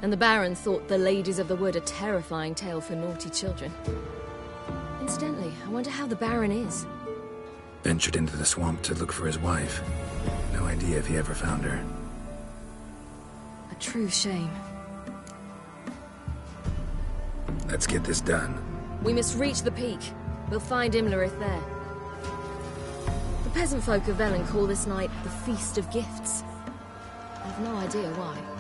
and the Baron thought the Ladies of the Wood a terrifying tale for naughty children. Incidentally, I wonder how the Baron is. Ventured into the swamp to look for his wife. No idea if he ever found her. A true shame. Let's get this done. We must reach the peak. We'll find Imlerith there. The peasant folk of Velen call this night the Feast of Gifts. I've no idea why.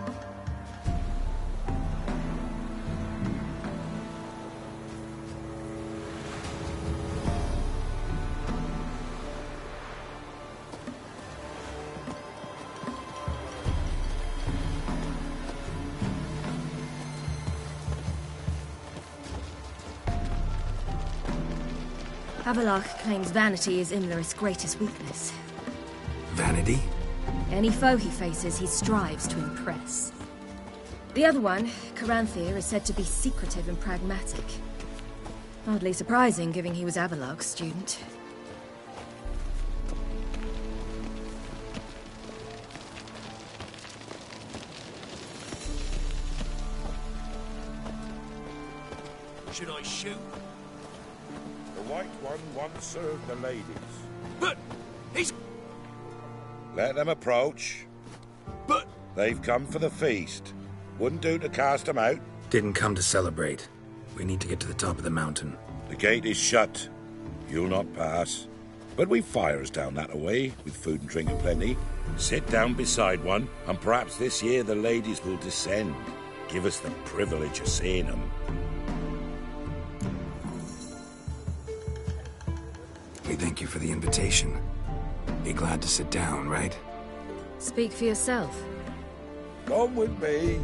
Avallac'h claims vanity is Imlerith's greatest weakness. Vanity? Any foe he faces, he strives to impress. The other one, Caranthir, is said to be secretive and pragmatic. Hardly surprising, given he was Avallac'h's student. Should I shoot? White One once served the ladies. But he's... Let them approach. But... They've come for the feast. Wouldn't do to cast them out. Didn't come to celebrate. We need to get to the top of the mountain. The gate is shut. You'll not pass. But we've fires down that away, with food and drink aplenty. Sit down beside one, and perhaps this year the ladies will descend. Give us the privilege of seeing them. We thank you for the invitation. Be glad to sit down, right? Speak for yourself. Come with me.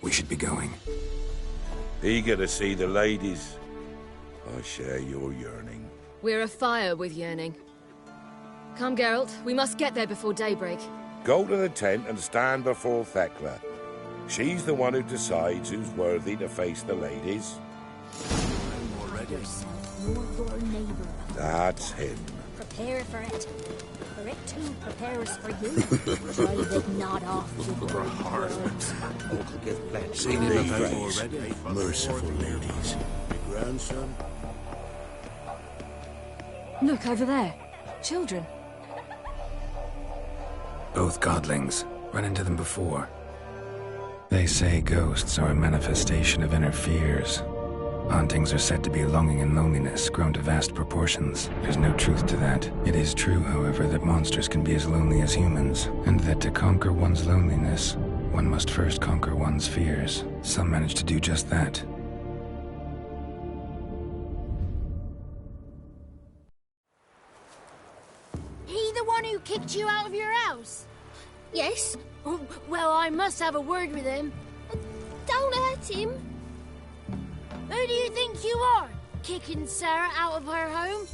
We should be going. Eager to see the ladies. I share your yearning. We're afire with yearning. Come, Geralt. We must get there before daybreak. Go to the tent and stand before Thekla. She's the one who decides who's worthy to face the ladies. Yourself nor your neighbor. That's him. Prepare for it. For it too prepares for you. Drive it not off with your words. Seen it already. Merciful ladies. Grandson? Look over there. Children. Both godlings. Run into them before. They say ghosts are a manifestation of inner fears. Hauntings are said to be longing and loneliness grown to vast proportions. There's no truth to that. It is true, however, that monsters can be as lonely as humans, and that to conquer one's loneliness, one must first conquer one's fears. Some manage to do just that. He the one who kicked you out of your house? Yes. Oh, well, I must have a word with him. Don't hurt him. Who do you think you are? Kicking Sarah out of her home?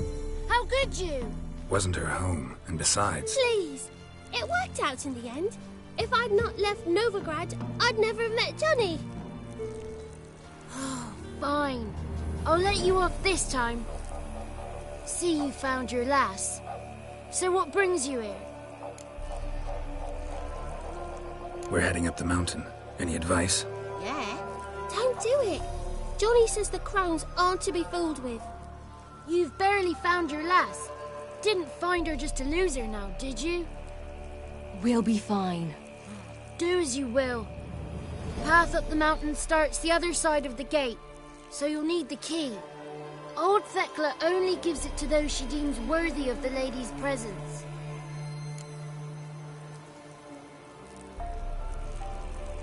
How could you? Wasn't her home, and besides... Please. It worked out in the end. If I'd not left Novigrad, I'd never have met Johnny. Fine. I'll let you off this time. See, you found your lass. So what brings you here? We're heading up the mountain. Any advice? Yeah. Don't do it. Johnny says the crowns aren't to be fooled with. You've barely found your lass. Didn't find her just to lose her now, did you? We'll be fine. Do as you will. Path up the mountain starts the other side of the gate, so you'll need the key. Old Thekla only gives it to those she deems worthy of the lady's presence.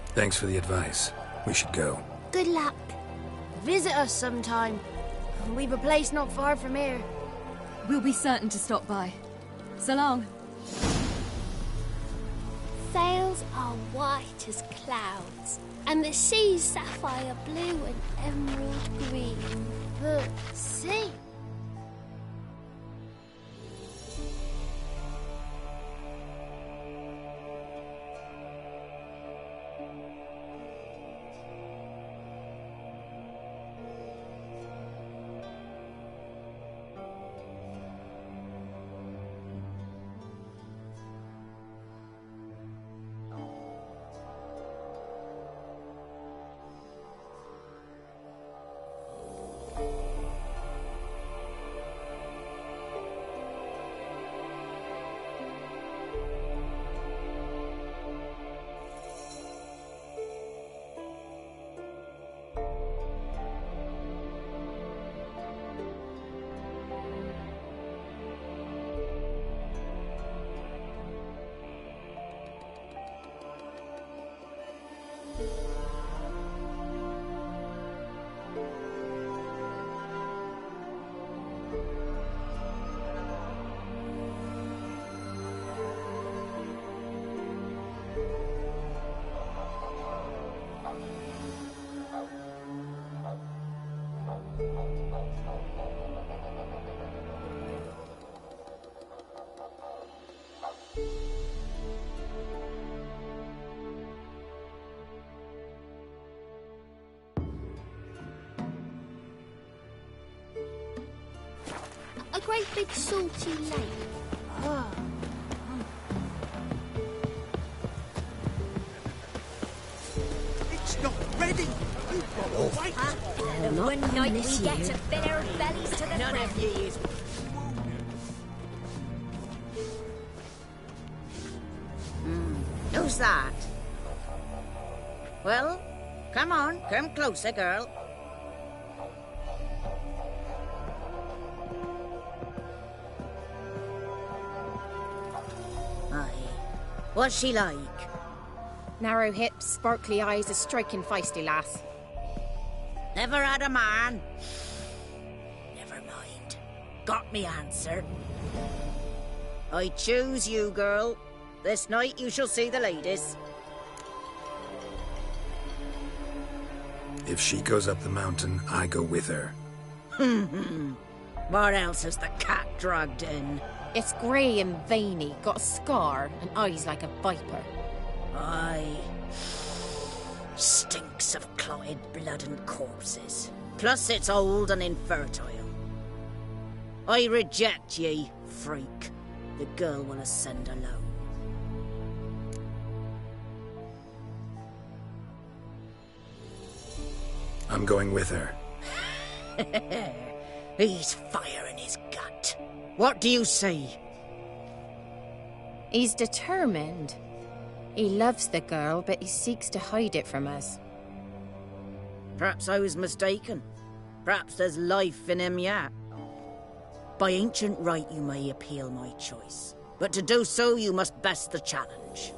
Thanks for the advice. We should go. Good luck. Visit us sometime. We've a place not far from here. We'll be certain to stop by. So long. Sails are white as clouds, and the sea's sapphire blue and emerald green. The sea? great big salty lake. Oh. It's not ready. You've got to wait. One night we get to fill our bellies to the brim. Who's that? Well, come on, come closer, girl. Aye. What's she like? Narrow hips, sparkly eyes, a striking feisty lass. Never had a man. Never mind. Got me answer. I choose you, girl. This night you shall see the ladies. If she goes up the mountain, I go with her. What else has the cat dragged in? It's grey and veiny, got a scar, and eyes like a viper. Aye. Stinks of clotted blood and corpses. Plus it's old and infertile. I reject ye, freak. The girl will ascend alone. I'm going with her. He's fire in his gut. What do you say? He's determined. He loves the girl, but he seeks to hide it from us. Perhaps I was mistaken. Perhaps there's life in him yet. By ancient right you may appeal my choice, but to do so you must best the challenge.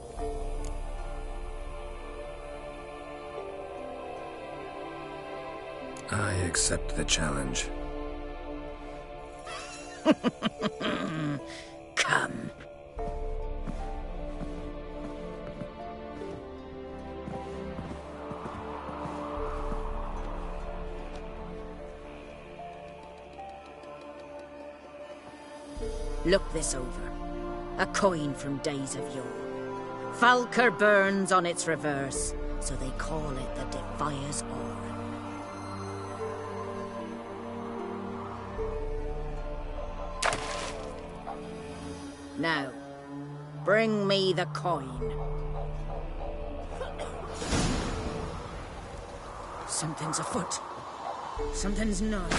I accept the challenge. Come. Look this over. A coin from days of yore. Falker burns on its reverse, so they call it the Defier's Aura. Now, bring me the coin. Something's afoot. Something's not.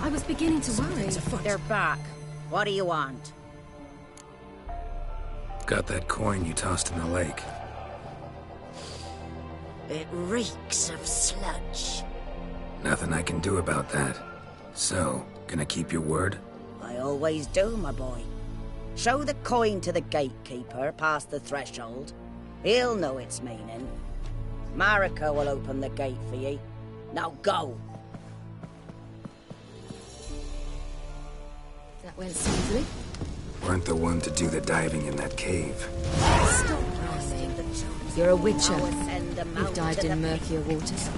I was beginning to worry. They're back. What do you want? Got that coin you tossed in the lake. It reeks of sludge. Nothing I can do about that. So, gonna keep your word? I always do, my boy. Show the coin to the gatekeeper past the threshold. He'll know its meaning. Marika will open the gate for ye. Now go. That went smoothly. Weren't the one to do the diving in that cave. Stop lying. You're a witcher. You've dived in murkier waters.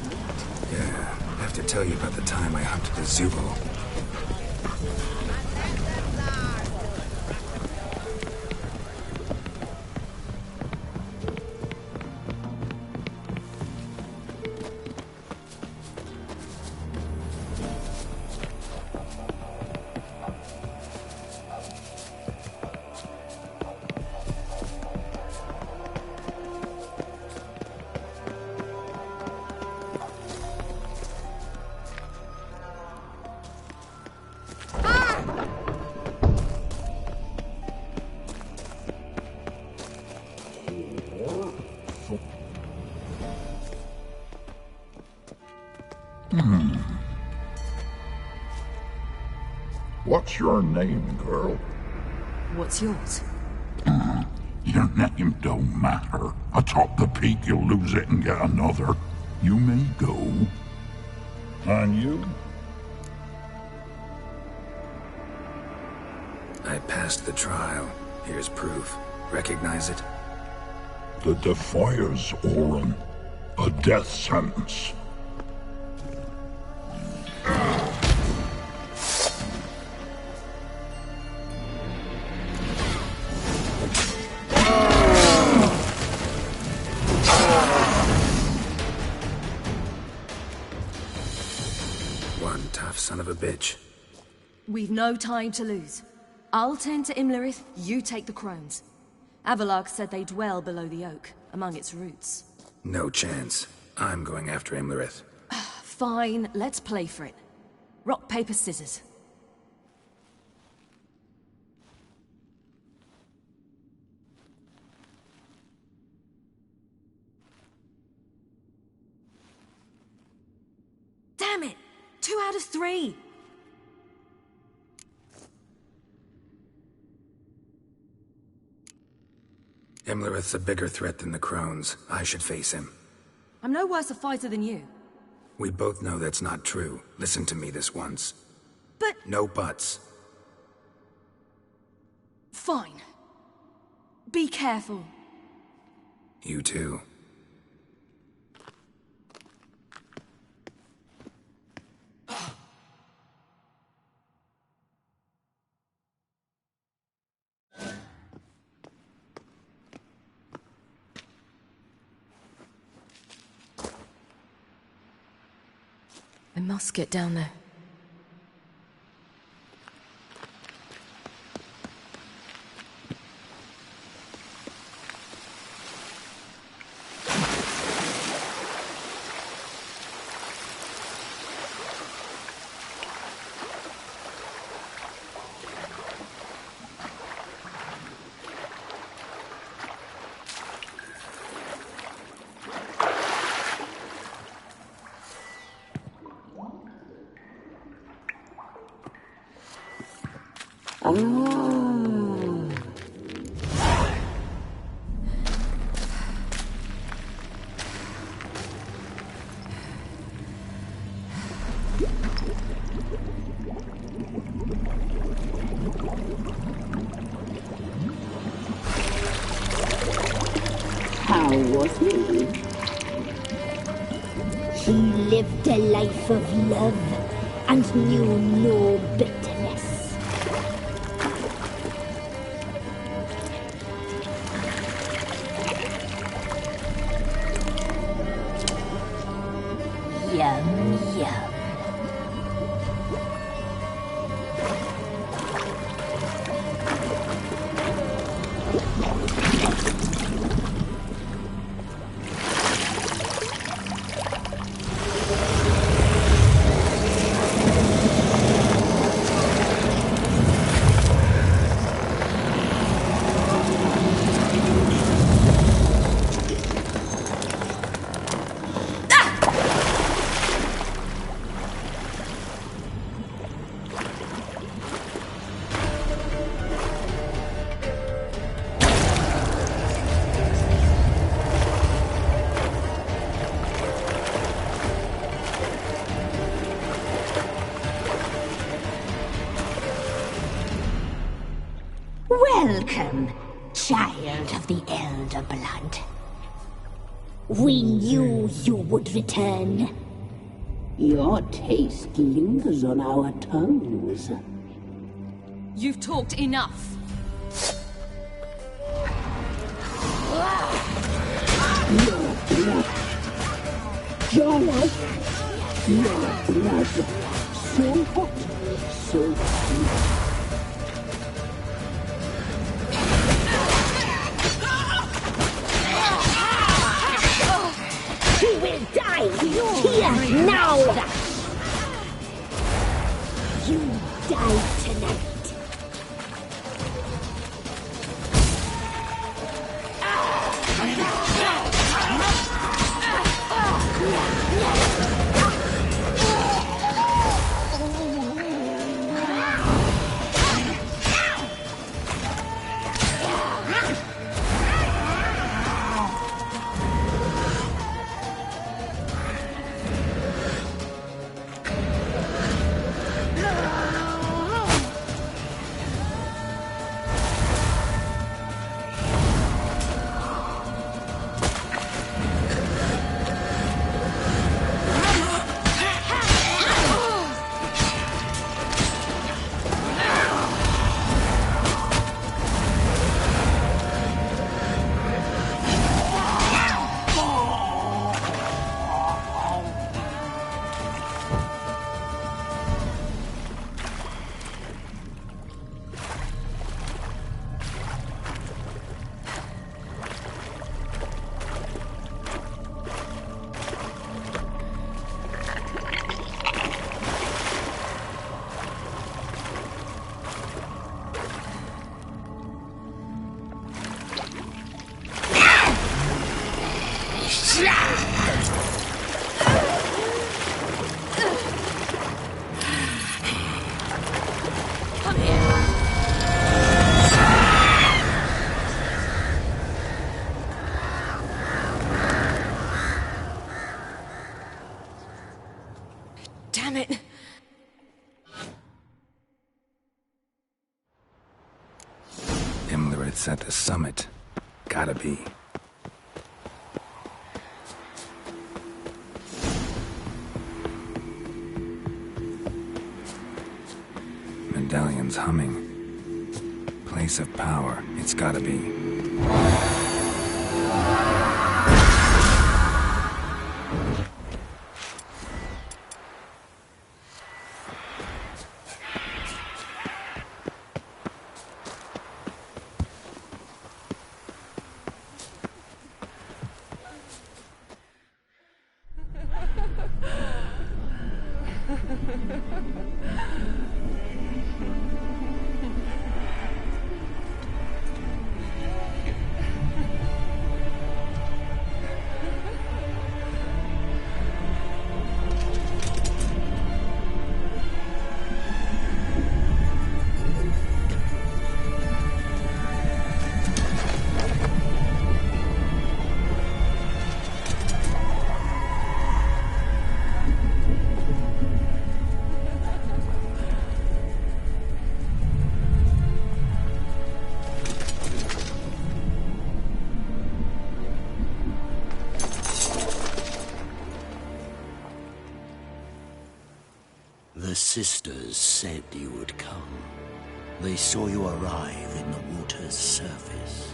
Yeah, I have to tell you about the time I hunted a Zubul. What's your name, girl? What's yours? Your name don't matter. Atop the peak, you'll lose it and get another. You may go. And you? I passed the trial. Here's proof. Recognize it? The Defier's Orin. A death sentence. One tough son of a bitch. We've no time to lose. I'll tend to Imlerith, you take the crones. Avalok said they dwell below the oak, among its roots. No chance. I'm going after Imlerith. Fine, let's play for it. Rock, paper, scissors. Damn it! 2 out of 3! Imlerith's a bigger threat than the crones. I should face him. I'm no worse a fighter than you. We both know that's not true. Listen to me this once. But... No buts. Fine. Be careful. You too. I must get down there. How was he? He lived a life of love and knew no bitterness. Yum, yum. Welcome, child of the Elder Blood. We knew you would return. Your taste lingers on our tongues. You've talked enough. Your blood. Your life. Your blood. So hot, so sweet. You will die here now! You die tonight. It's at the summit. Gotta be. Medallion's humming. Place of power. It's gotta be. The sisters said you would come. They saw you arrive in the water's surface.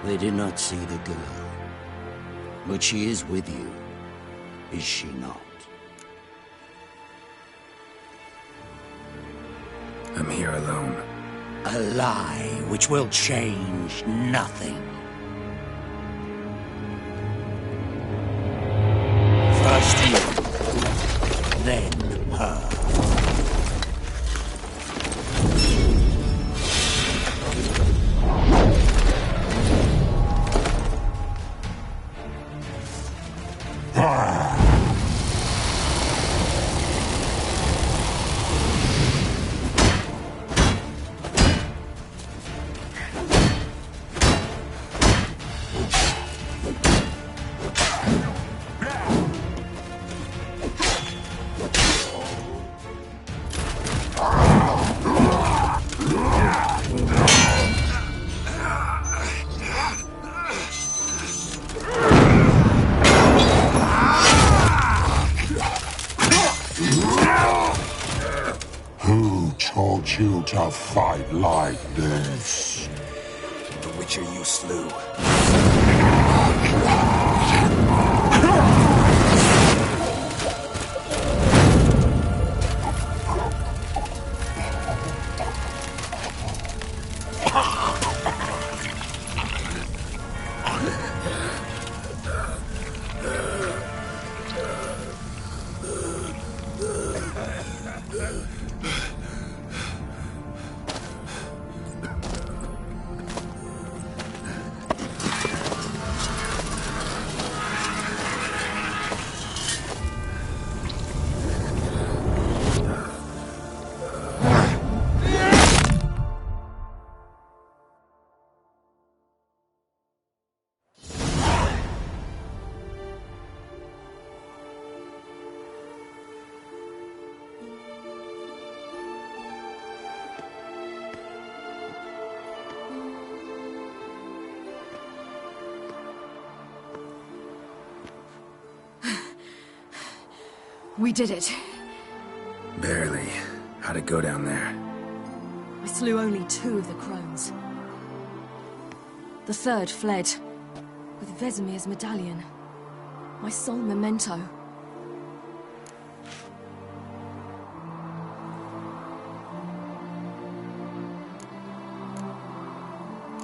They did not see the girl. But she is with you, is she not? I'm here alone. A lie which will change nothing. First you, then her. Who taught you to fight like this? The Witcher you slew. We did it. Barely. How'd it go down there? I slew only 2 of the crones. The third fled, with Vesemir's medallion. My sole memento.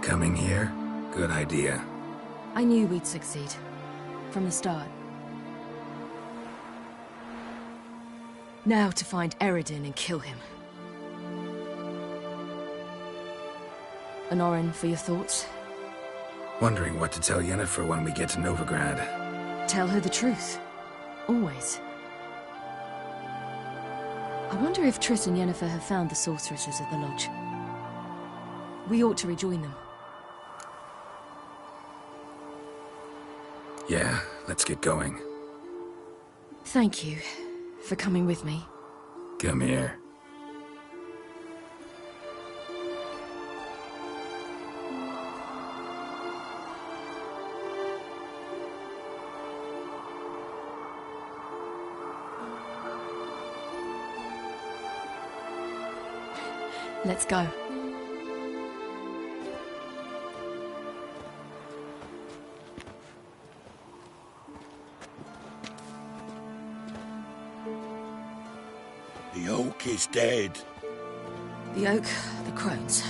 Coming here? Good idea. I knew we'd succeed. From the start. Now to find Eredin and kill him. Honorin, for your thoughts? Wondering what to tell Yennefer when we get to Novigrad. Tell her the truth. Always. I wonder if Triss and Yennefer have found the sorceresses of the Lodge. We ought to rejoin them. Yeah, let's get going. Thank you for coming with me. Come here. Let's go. The oak is dead. The oak, the crones.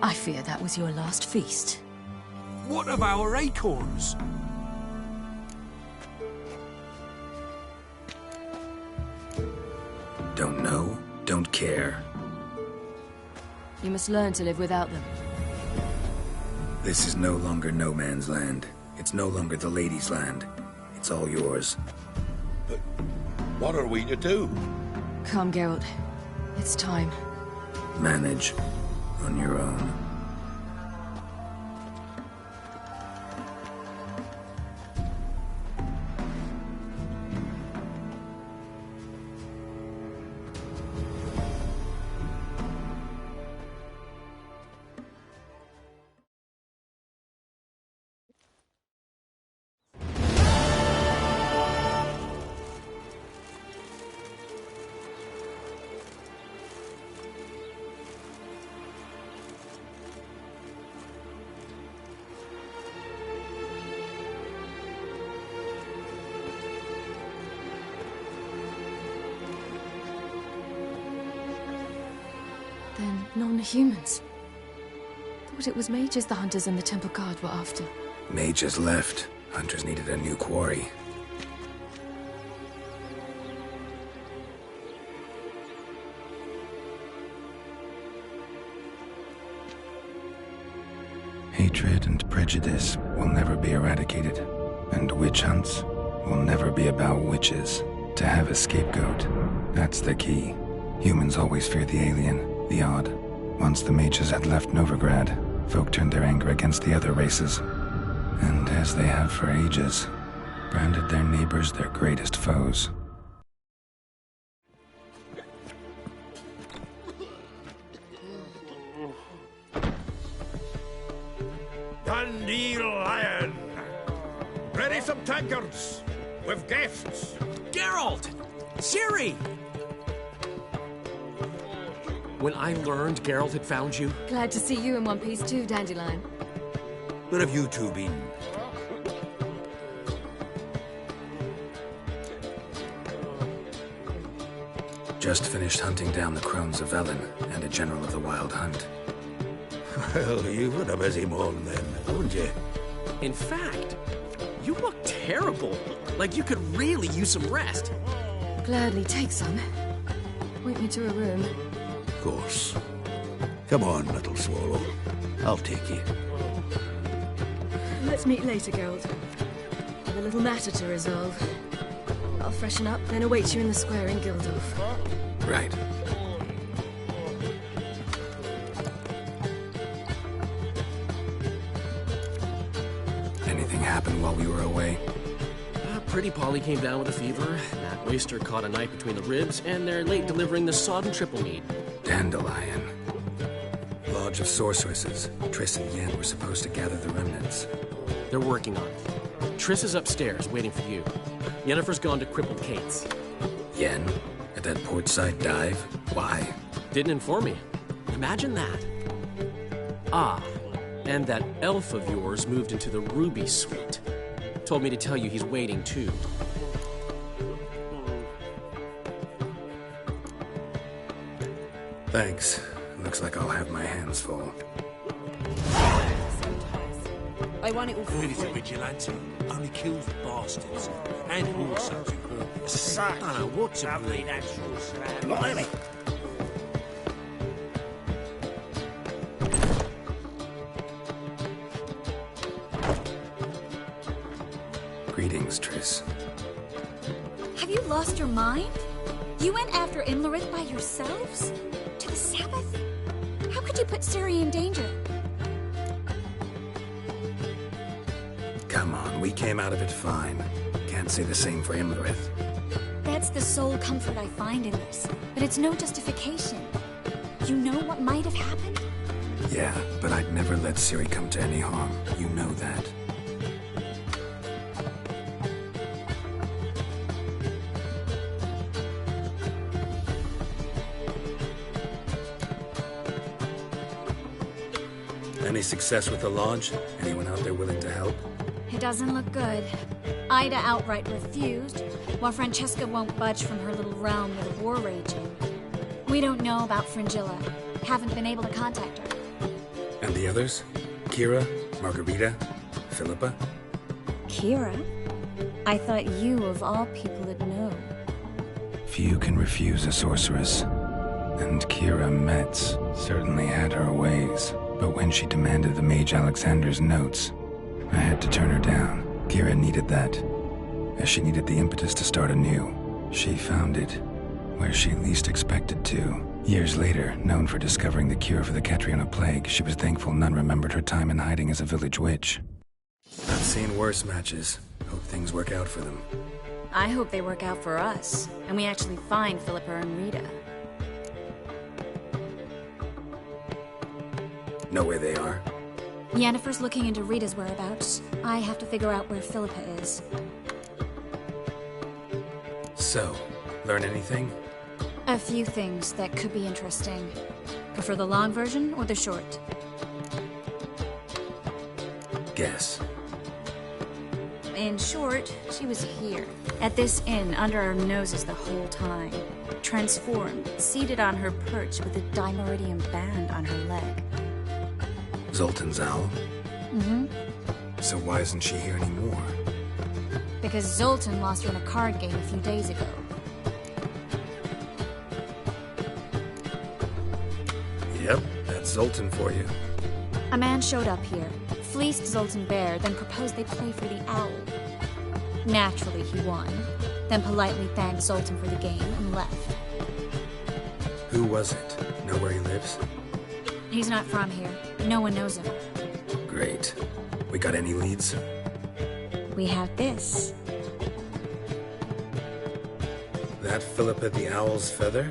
I fear that was your last feast. What of our acorns? Don't know, don't care. You must learn to live without them. This is no longer no man's land. It's no longer the lady's land. It's all yours. But what are we to do? Come, Geralt. It's time. Manage on your own. Then non-humans. Thought it was mages the hunters and the temple guard were after. Mages left. Hunters needed a new quarry. Hatred and prejudice will never be eradicated, and witch hunts will never be about witches. To have a scapegoat, that's the key. Humans always fear the alien, the odd. Once the mages had left Novigrad, folk turned their anger against the other races. And as they have for ages, branded their neighbors their greatest foes. Dandelion! Ready some tankards! With guests! Geralt! Ciri! When I learned Geralt had found you... Glad to see you in one piece too, Dandelion. Where have you two been? Just finished hunting down the crones of Velen and a general of the Wild Hunt. Well, you've had a busy morning then, haven't you? In fact, you look terrible. Like you could really use some rest. Gladly take some. Point me to a room. Of course. Come on, little swallow. I'll take you. Let's meet later, Geralt. Have a little matter to resolve. I'll freshen up, then await you in the square in Gildorf. Right. Anything happened while we were away? Pretty Polly came down with a fever. Matt Waster caught a knife between the ribs, and they're late delivering the sodden triple mead. Dandelion. Lodge of Sorceresses. Triss and Yen were supposed to gather the remnants. They're working on it. Triss is upstairs, waiting for you. Yennefer's gone to Crippled Kate's. Yen? At that portside dive? Why? Didn't inform me. Imagine that. Ah, and that elf of yours moved into the Ruby Suite. Told me to tell you he's waiting, too. Thanks. Looks like I'll have my hands full. I want it all for He's a free. vigilante. Only kills bastards. And also to horse. I don't know what to believe. Blimey! Greetings, Triss. Have you lost your mind? You went after Imlerith by yourselves? To the Sabbath? How could you put Ciri in danger? Come on, we came out of it fine. Can't say the same for Imlerith. That's the sole comfort I find in this. But it's no justification. You know what might have happened? Yeah, but I'd never let Ciri come to any harm. You know that. Any success with the Lodge? Anyone out there willing to help? It doesn't look good. Ida outright refused, while Francesca won't budge from her little realm with a war raging. We don't know about Fringilla. Haven't been able to contact her. And the others? Kira, Margarita, Philippa? Kira? I thought you, of all people, would know. Few can refuse a sorceress. And Kira Metz certainly had her ways. But when she demanded the Mage Alexander's notes, I had to turn her down. Kira needed that, as she needed the impetus to start anew. She found it where she least expected to. Years later, known for discovering the cure for the Catriona plague, she was thankful none remembered her time in hiding as a village witch. I've seen worse matches. Hope things work out for them. I hope they work out for us, and we actually find Philippa and Rita. Know where they are? Yennefer's looking into Rita's whereabouts. I have to figure out where Philippa is. So, learn anything? A few things that could be interesting. Prefer the long version or the short? Guess. In short, she was here, at this inn, under our noses the whole time. Transformed, seated on her perch with a dimeridium band on her leg. Zoltan's owl? Mm-hmm. So why isn't she here anymore? Because Zoltan lost her in a card game a few days ago. Yep, that's Zoltan for you. A man showed up here, fleeced Zoltan bare, then proposed they play for the owl. Naturally, he won, then politely thanked Zoltan for the game and left. Who was it? Know where he lives? He's not from here. No one knows him. Great. We got any leads? We have this. That Philippa the Owl's feather?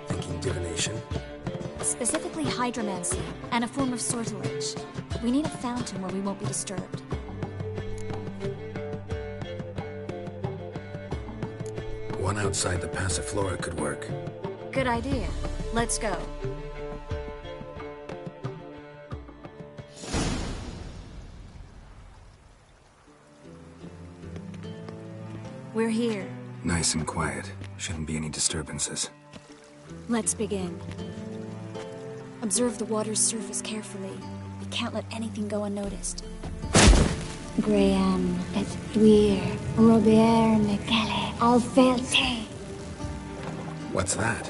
Thinking divination? Specifically hydromancy, and a form of sortilege. We need a fountain where we won't be disturbed. One outside the Passiflora could work. Good idea. Let's go. We're here. Nice and quiet. Shouldn't be any disturbances. Let's begin. Observe the water's surface carefully. We can't let anything go unnoticed. Graham, et thuir, Robert Micale, Alfelte. What's that?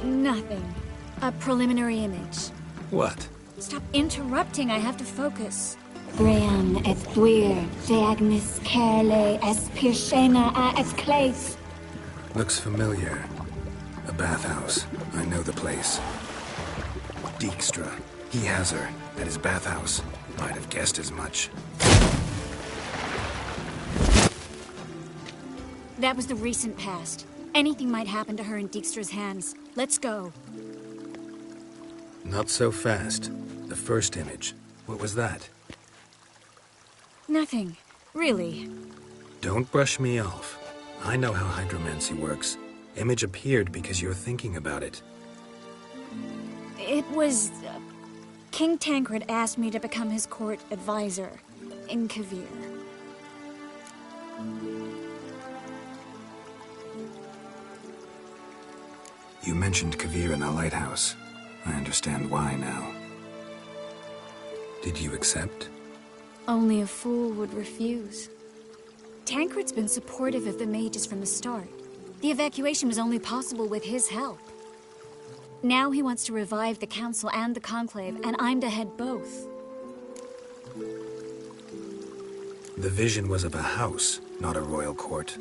Nothing. A preliminary image. What? Stop interrupting, I have to focus. Graham, et thuir, Deagnis Kerle, es Pirshena a es Clace. Looks familiar. A bathhouse. I know the place. Dijkstra. He has her at his bathhouse. Might have guessed as much. That was the recent past. Anything might happen to her in Dijkstra's hands. Let's go. Not so fast. The first image. What was that? Nothing. Really. Don't brush me off. I know how hydromancy works. Image appeared because you're thinking about it. It was... King Tancred asked me to become his court advisor in Kavir. You mentioned Kavir in the lighthouse. I understand why now. Did you accept? Only a fool would refuse. Tancred's been supportive of the mages from the start. The evacuation was only possible with his help. Now he wants to revive the Council and the Conclave, and I'm to head both. The vision was of a house, not a royal court.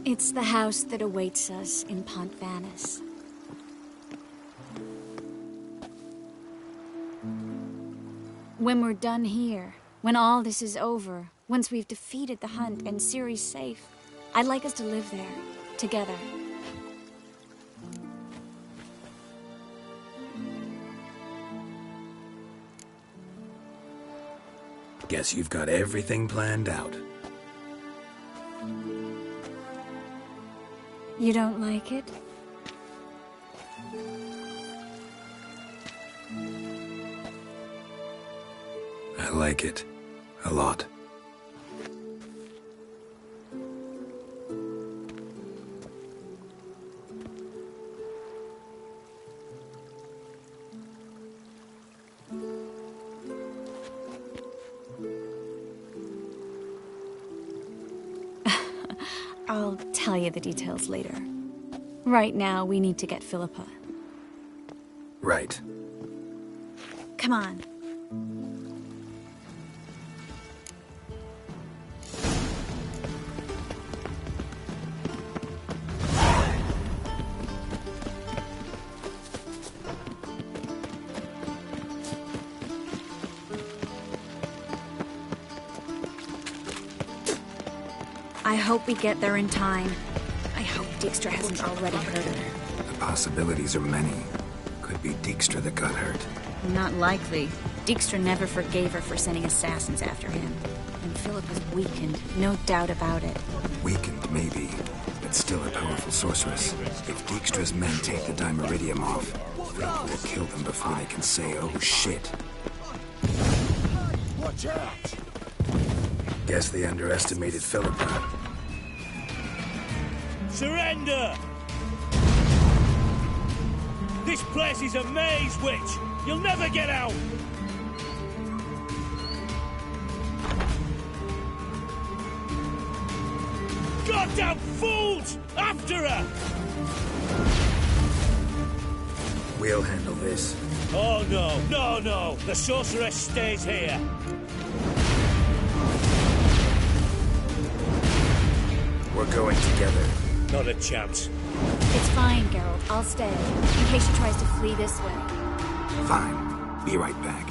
It's the house that awaits us in Pont Vanis. When we're done here, when all this is over, once we've defeated the Hunt and Ciri's safe, I'd like us to live there, together. Guess you've got everything planned out. You don't like it? like it. A lot. I'll tell you the details later. Right now, we need to get Philippa. Right. Come on. I hope we get there in time. I hope Dijkstra hasn't already hurt her. The possibilities are many. Could be Dijkstra that got hurt. Not likely. Dijkstra never forgave her for sending assassins after him. And Philip is weakened, no doubt about it. Weakened, maybe, but still a powerful sorceress. If Dijkstra's men take the Dimeridium off, Philip will kill them before they can say, oh shit. Watch out! Guess they underestimated Philippa. Surrender! This place is a maze, witch! You'll never get out! Goddamn fools! After her! We'll handle this. Oh no, no, no! The sorceress stays here! We're going together. Not a chance. It's fine, Geralt. I'll stay, in case she tries to flee this way. Fine. Be right back.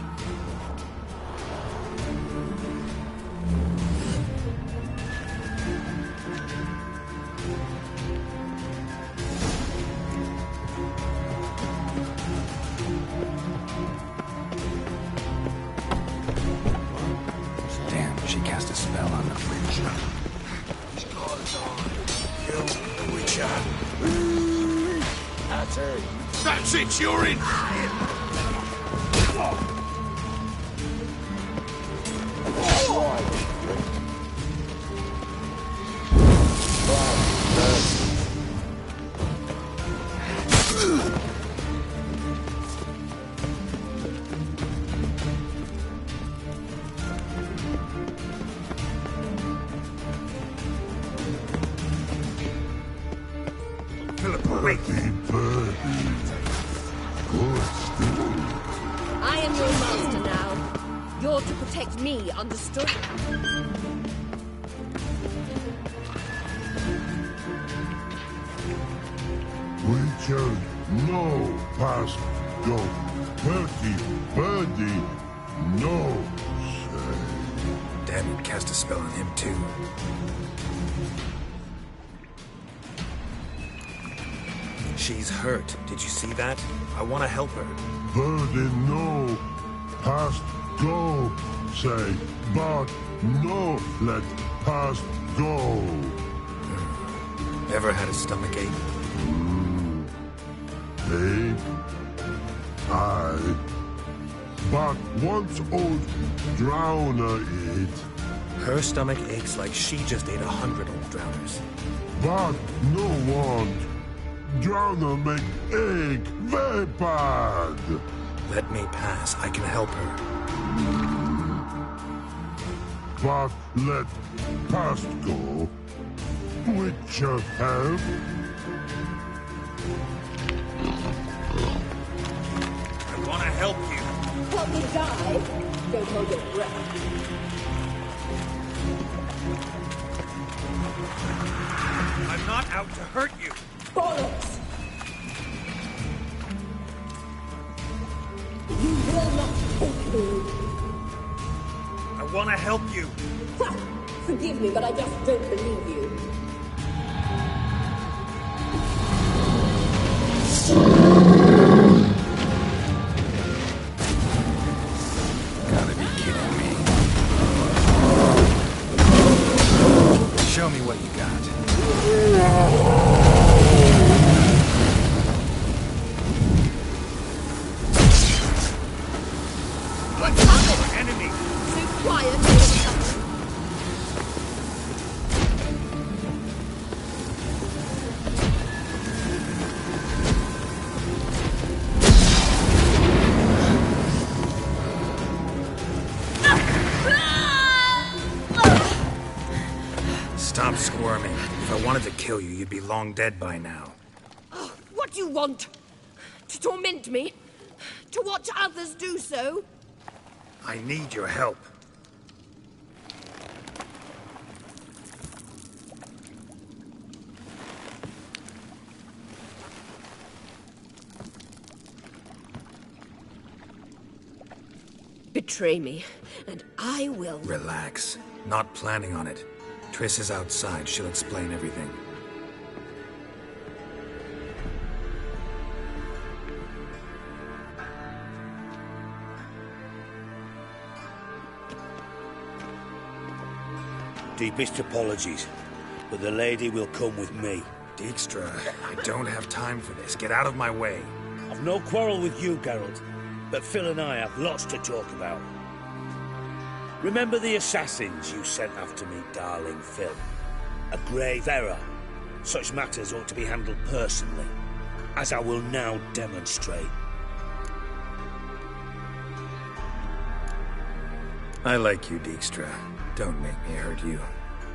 Damn, she cast a spell on the Witcher. Kill the Witcher. That's it, you're in! I am your master now. You're to protect me, understood? Witcher, no, past go. Birdie, no, say. Damn it, cast a spell on him too. She's hurt. Did you see that? I want to help her. Birdie, no, past go, say. But no, let past go. Ever had a stomach ache? Ache? Aye. But once old drowner eat. Her stomach aches like she just ate 100 old drowners. But no want. Drowner make ache very bad. Let me pass. I can help her. But let past go. Witcher help. I want to help you. Help me die! Don't hold your breath. I'm not out to hurt you. Bollocks! You will not take me! I want to help you. Ha! Forgive me, but I just don't believe you. Gotta be kidding me. Show me what you got. Enemy! wanted to kill you, you'd be long dead by now. Oh, what do you want? To torment me? To watch others do so? I need your help. Betray me, and I will... Relax. Not planning on it. Triss is outside. She'll explain everything. Deepest apologies, but the lady will come with me. Dijkstra, I don't have time for this. Get out of my way. I've no quarrel with you, Geralt, but Phil and I have lots to talk about. Remember the assassins you sent after me, darling Phil? A grave error. Such matters ought to be handled personally, as I will now demonstrate. I like you, Dijkstra. Don't make me hurt you.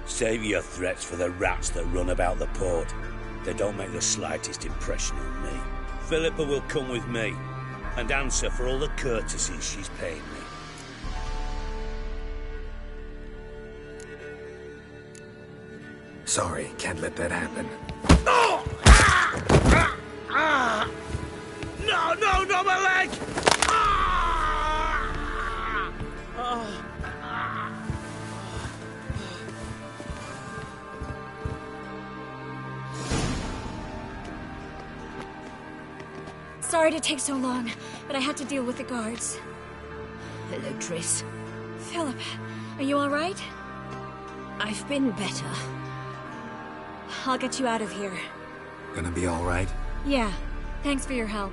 Save your threats for the rats that run about the port. They don't make the slightest impression on me. Philippa will come with me and answer for all the courtesies she's paid me. Sorry, can't let that happen. Oh! No, no, no, my leg! Sorry to take so long, but I had to deal with the guards. Hello, Triss. Philip, are you all right? I've been better. I'll get you out of here. Gonna be all right? Yeah. Thanks for your help.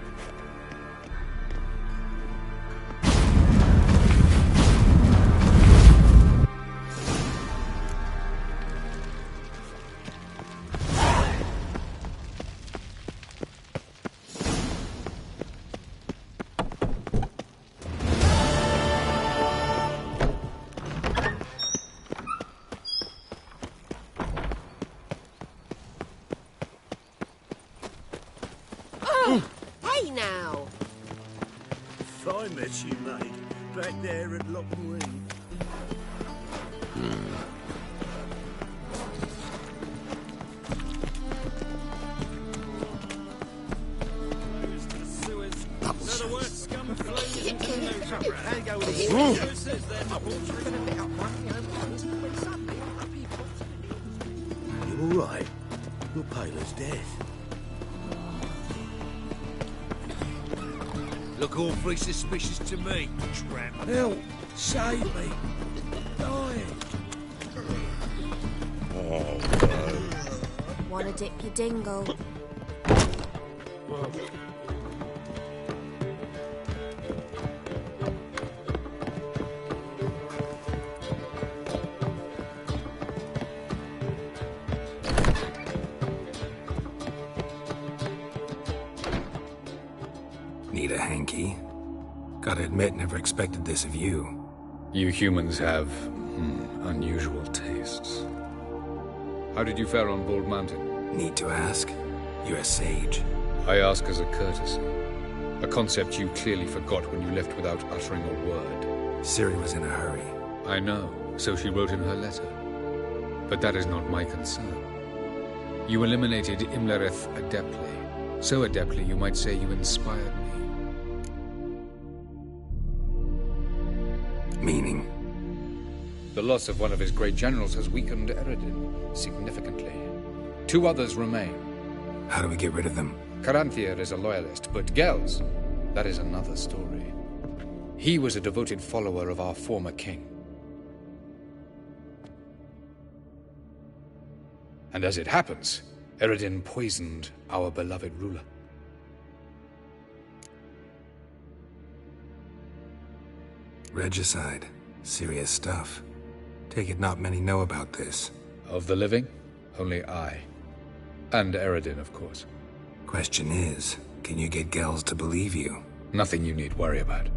Hey now! If I met you, mate, back there at Loch Marine. You all right? You're pale as death. Look awfully suspicious to me, tramp. Help! Save me! Dying! Oh, no. Wanna dip your dingle? Need a hanky? Gotta admit, never expected this of you. You humans have unusual tastes. How did you fare on Bald Mountain? Need to ask? You're a sage. I ask as a courtesy. A concept you clearly forgot when you left without uttering a word. Ciri was in a hurry. I know, so she wrote in her letter. But that is not my concern. You eliminated Imlerith adeptly. So adeptly, you might say you inspired me. Meaning? The loss of one of his great generals has weakened Eredin significantly. 2 others remain. How do we get rid of them? Caranthir is a loyalist, but Gels, that is another story. He was a devoted follower of our former king. And as it happens, Eredin poisoned our beloved ruler. Regicide. Serious stuff. Take it not many know about this. Of the living, only I. And Eredin, of course. Question is, can you get Gels to believe you? Nothing you need worry about.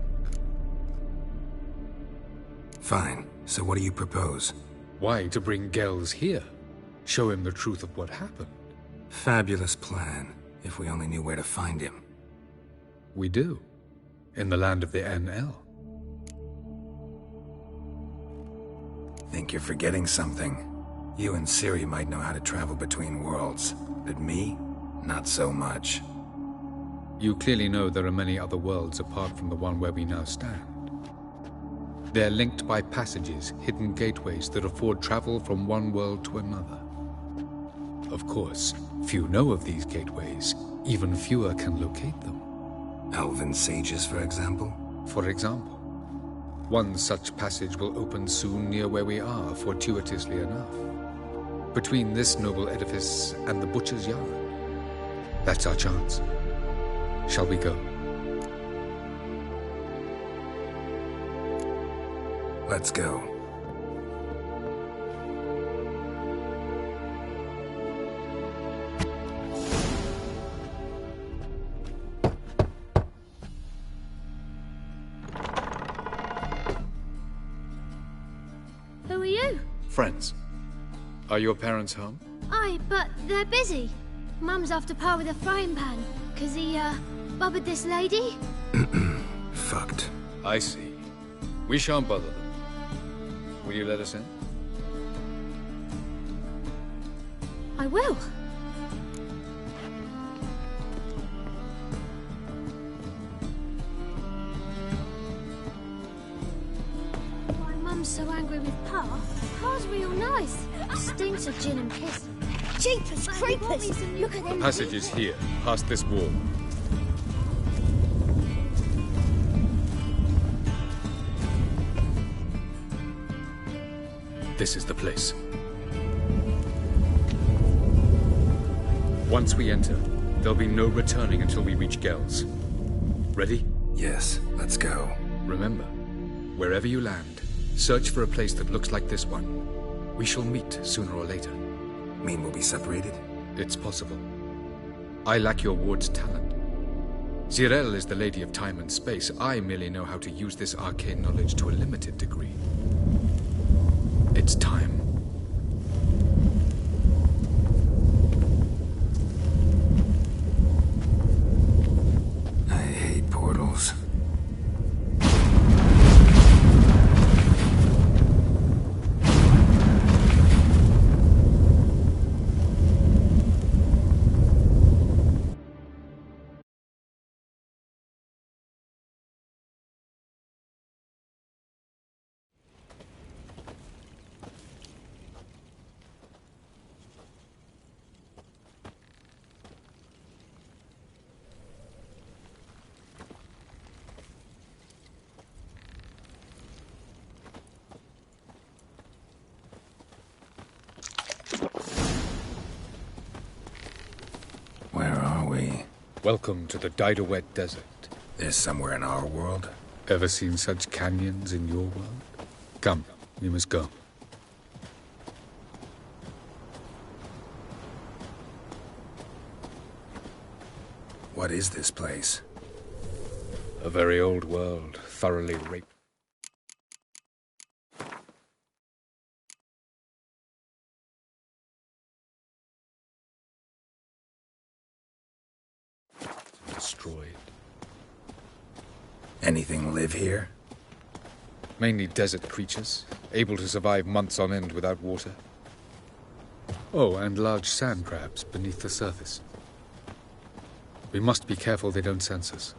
Fine. So what do you propose? Why to bring Gels here? Show him the truth of what happened. Fabulous plan, if we only knew where to find him. We do. In the land of the NL. Think you're forgetting something. You and Ciri might know how to travel between worlds, but me? Not so much. You clearly know there are many other worlds apart from the one where we now stand. They're linked by passages, hidden gateways that afford travel from one world to another. Of course, few know of these gateways. Even fewer can locate them. Elven sages, for example? For example. One such passage will open soon near where we are, fortuitously enough. Between this noble edifice and the butcher's yard. That's our chance. Shall we go? Let's go. Who are you? Friends. Are your parents home? Aye, but they're busy. Mum's off to par with a frying pan, 'cause he, bobbered this lady. Fucked. I see. We shan't bother them. Will you let us in? I will. Why Mum's so angry with Pa? Pa's real nice. Stinks of gin and piss. Jeepers creepers! Look at them. The passage is here, past this wall. This is the place. Once we enter, there'll be no returning until we reach Gel's. Ready? Yes, let's go. Remember, wherever you land, search for a place that looks like this one. We shall meet sooner or later. Mean we'll be separated? It's possible. I lack your ward's talent. Zirel is the lady of time and space. I merely know how to use this arcane knowledge to a limited degree. It's time. I hate portals. Where are we? Welcome to the Didowet Desert. This somewhere in our world? Ever seen such canyons in your world? Come, we must go. What is this place? A very old world, thoroughly raped. Destroyed. Anything live here? Mainly desert creatures, able to survive months on end without water. Oh, and large sand crabs beneath the surface. We must be careful they don't sense us.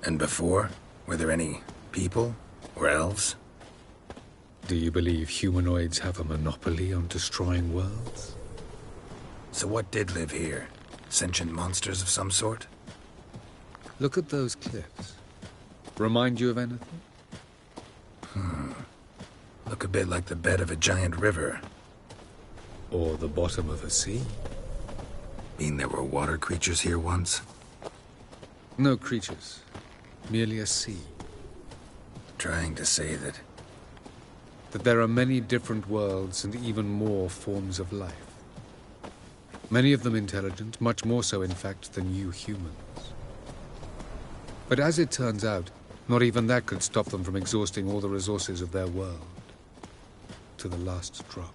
And before? Were there any people? Or elves? Do you believe humanoids have a monopoly on destroying worlds? So what did live here? Sentient monsters of some sort? Look at those cliffs. Remind you of anything? Look a bit like the bed of a giant river. Or the bottom of a sea. Mean there were water creatures here once? No creatures. Merely a sea. Trying to say that there are many different worlds and even more forms of life. Many of them intelligent, much more so, in fact, than you humans. But as it turns out, not even that could stop them from exhausting all the resources of their world. To the last drop.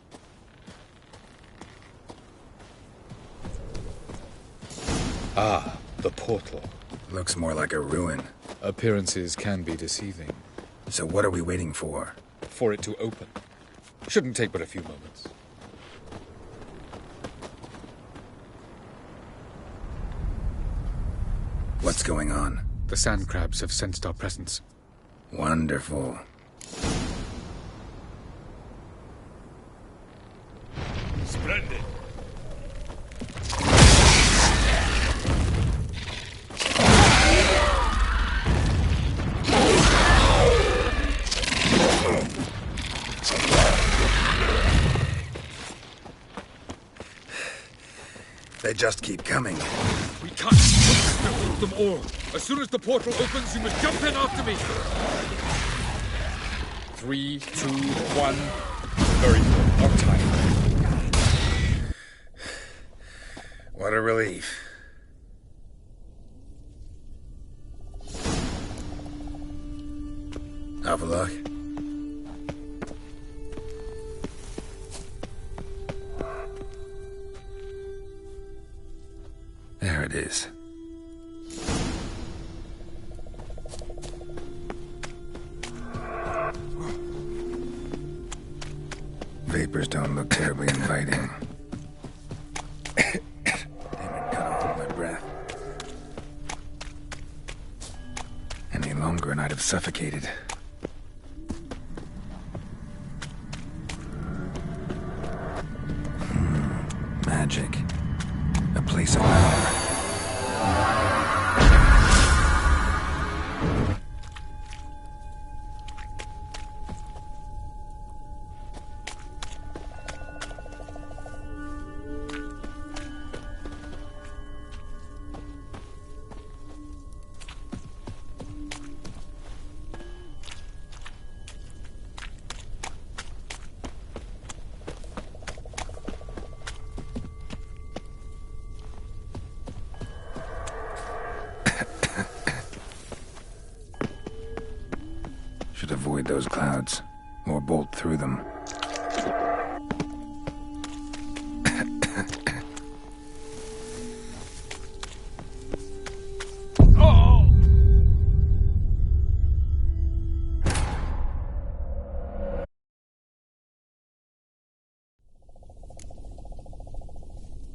Ah, the portal. Looks more like a ruin. Appearances can be deceiving. So what are we waiting for? For it to open. Shouldn't take but a few moments. What's going on? The sand crabs have sensed our presence. Wonderful. Splendid. They just keep coming. We can't defeat them all. As soon as the portal opens, you must jump in after me. 3, 2, 1. Very good. On time. What a relief. Have a look. There it is. Vapors don't look terribly inviting. Damn it, gotta hold my breath. Any longer and I'd have suffocated. Magic. A place of power. Should avoid those clouds, or bolt through them.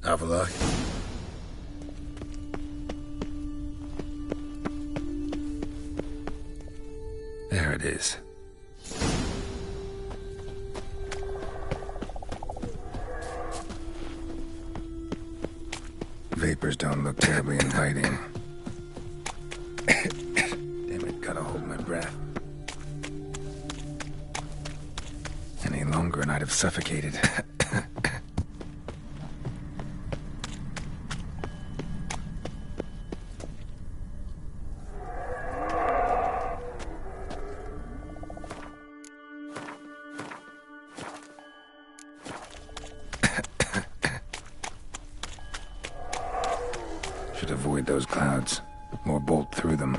Have a look. There it is. Vapors don't look terribly inviting. Damn it, gotta hold my breath. Any longer and I'd have suffocated. Should avoid those clouds, or bolt through them.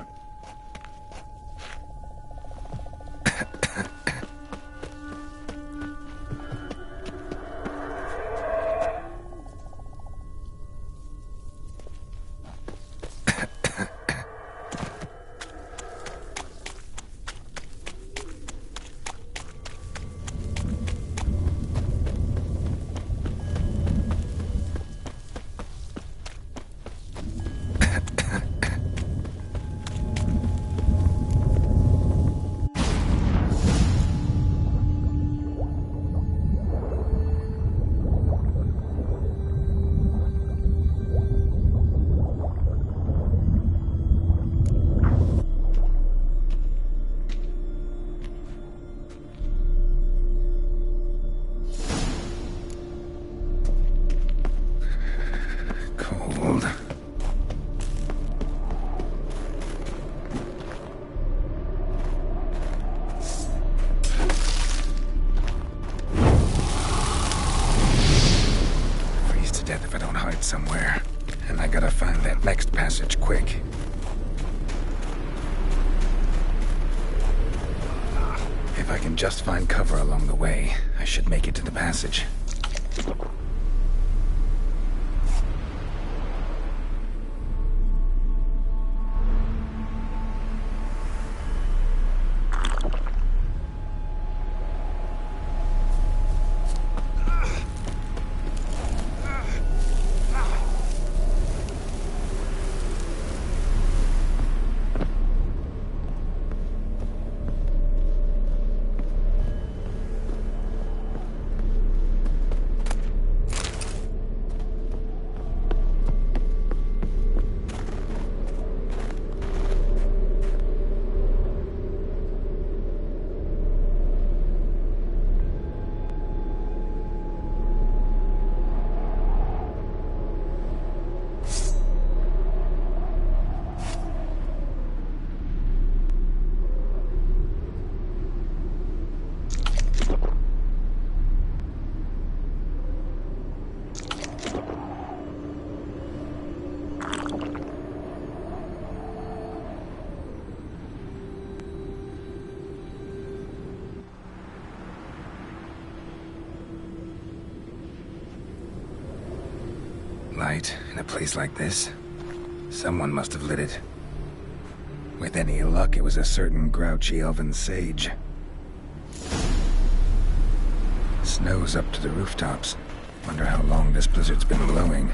If I don't hide somewhere. And I gotta find that next passage quick. If I can just find cover along the way, I should make it to the passage. light in a place like this? Someone must have lit it. With any luck, it was a certain grouchy elven sage. Snow's up to the rooftops. Wonder how long this blizzard's been blowing.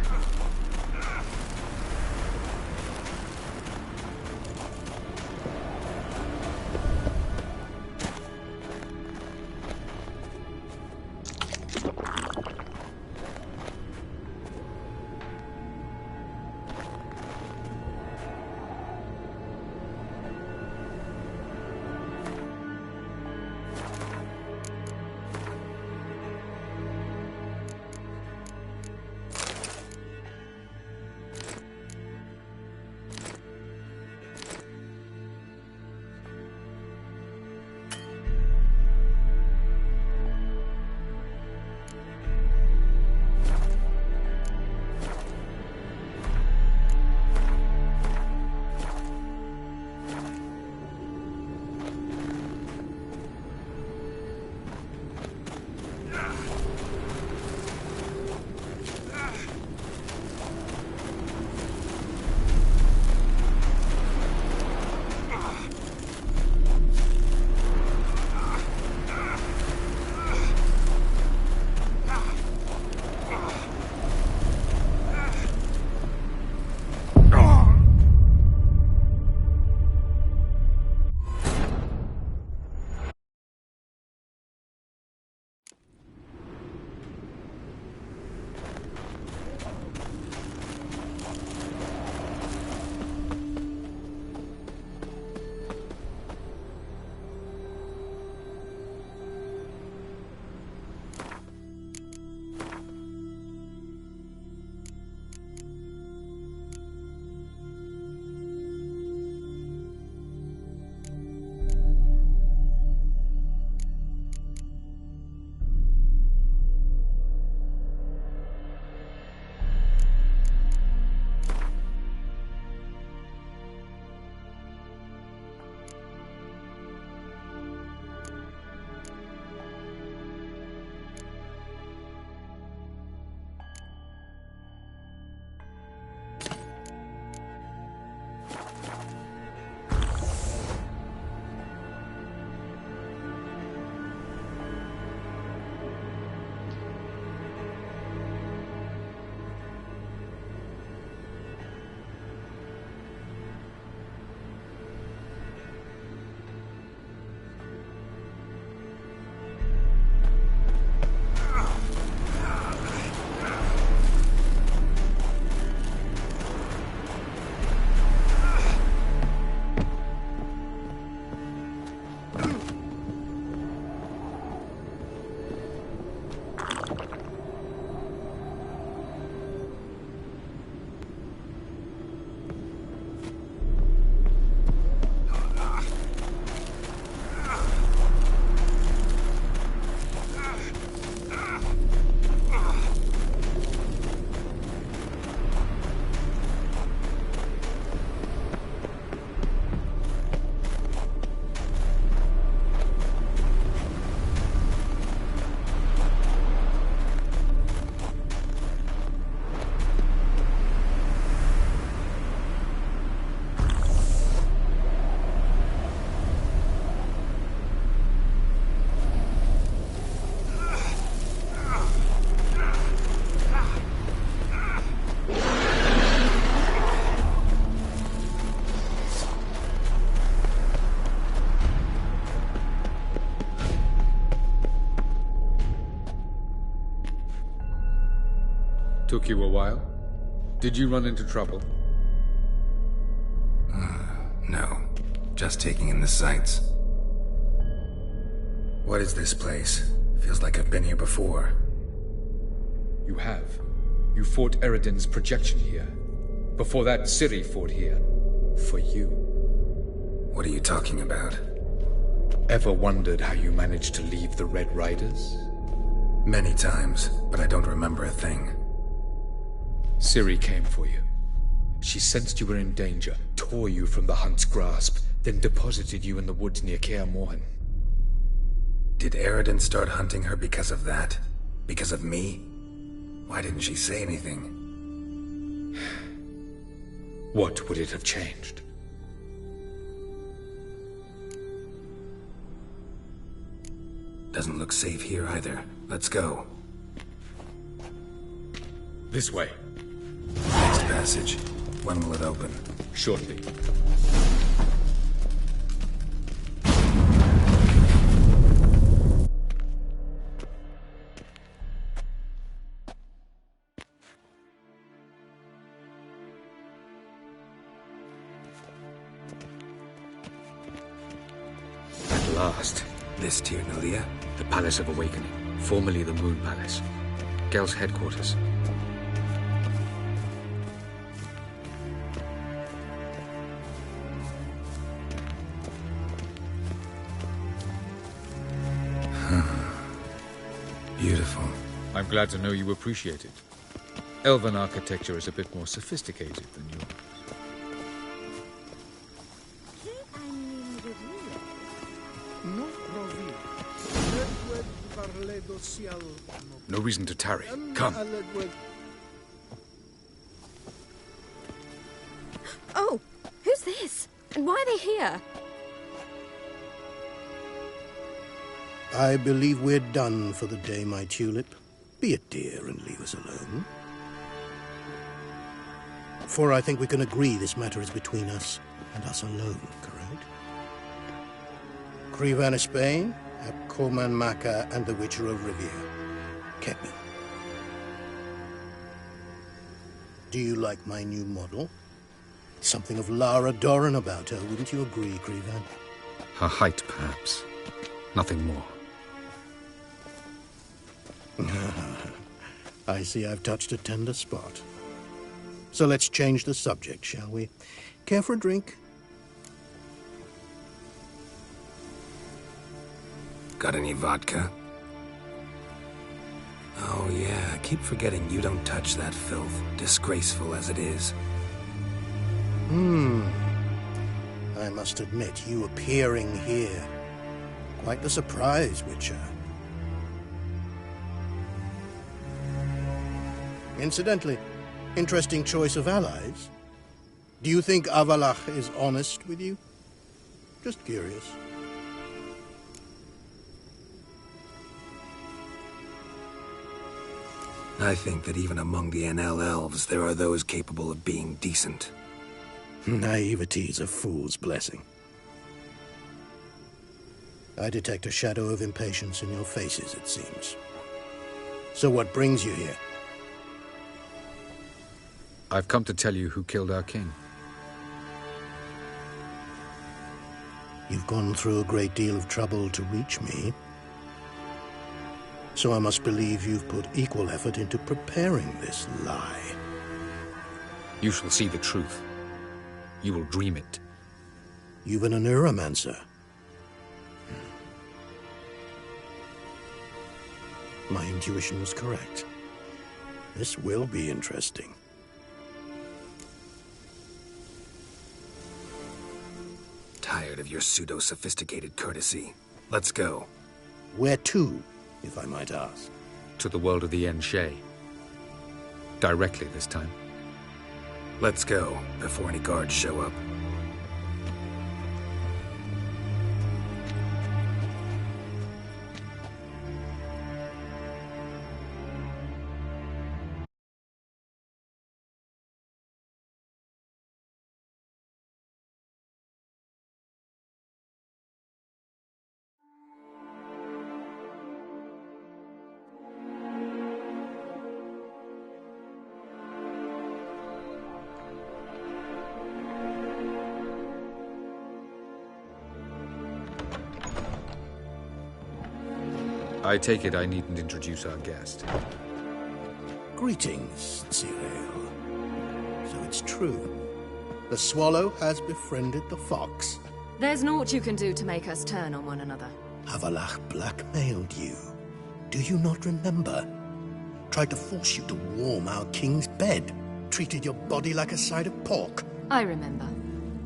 Took you a while? Did you run into trouble? No. Just taking in the sights. What is this place? Feels like I've been here before. You have. You fought Eredin's projection here. Before that, Ciri fought here. For you. What are you talking about? Ever wondered how you managed to leave the Red Riders? Many times, but I don't remember a thing. Ciri came for you. She sensed you were in danger, tore you from the Hunt's grasp, then deposited you in the woods near Kaer Morhen. Did Eredin start hunting her because of that? Because of me? Why didn't she say anything? What would it have changed? Doesn't look safe here either. Let's go. This way. Next passage. When will it open? Shortly. At last. This Tirnalia? The Palace of Awakening, formerly the Moon Palace. Gel's headquarters. Beautiful. I'm glad to know you appreciate it. Elven architecture is a bit more sophisticated than yours. No reason to tarry. Come. Oh, who's this? And why are they here? I believe we're done for the day, my tulip. Be a dear and leave us alone. For I think we can agree this matter is between us and us alone, correct? Crevan of Spain, Coman Maca, and the Witcher of Rivia. Kepin. Do you like my new model? Something of Lara Doran about her, wouldn't you agree, Crevan? Her height, perhaps. Nothing more. I see I've touched a tender spot. So let's change the subject, shall we? Care for a drink? Got any vodka? Oh yeah, I keep forgetting you don't touch that filth, disgraceful as it is. I must admit, you appearing here. Quite the surprise, Witcher. Incidentally, interesting choice of allies. Do you think Avalach is honest with you? Just curious. I think that even among the NL elves, there are those capable of being decent. Naivety is a fool's blessing. I detect a shadow of impatience in your faces, it seems. So what brings you here? I've come to tell you who killed our king. You've gone through a great deal of trouble to reach me. So I must believe you've put equal effort into preparing this lie. You shall see the truth. You will dream it. You've been a neuromancer. My intuition was correct. This will be interesting. Tired of your pseudo-sophisticated courtesy. Let's go. Where to, if I might ask? To the world of the Enshe. Directly this time. Let's go, before any guards show up. I take it I needn't introduce our guest. Greetings, Cyril. So it's true. The swallow has befriended the fox. There's naught you can do to make us turn on one another. Avalach blackmailed you. Do you not remember? Tried to force you to warm our king's bed. Treated your body like a side of pork. I remember.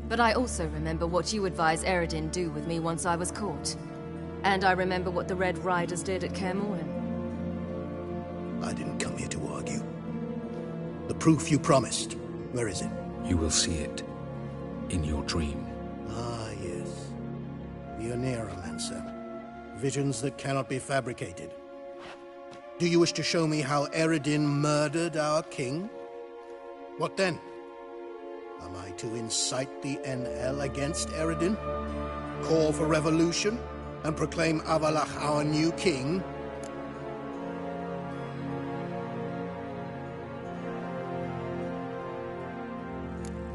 But I also remember what you advised Eredin do with me once I was caught. And I remember what the Red Riders did at Kaer Morhen. I didn't come here to argue. The proof you promised. Where is it? You will see it in your dream. Ah, yes. The Oneromancer. Visions that cannot be fabricated. Do you wish to show me how Eredin murdered our king? What then? Am I to incite the NL against Eredin? Call for revolution? And proclaim Avalach our new king?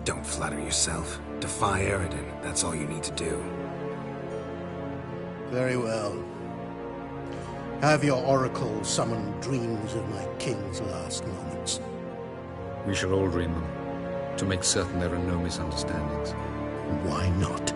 Don't flatter yourself. Defy Eredin. That's all you need to do. Very well. Have your oracle summon dreams of my king's last moments. We shall all dream them, to make certain there are no misunderstandings. Why not?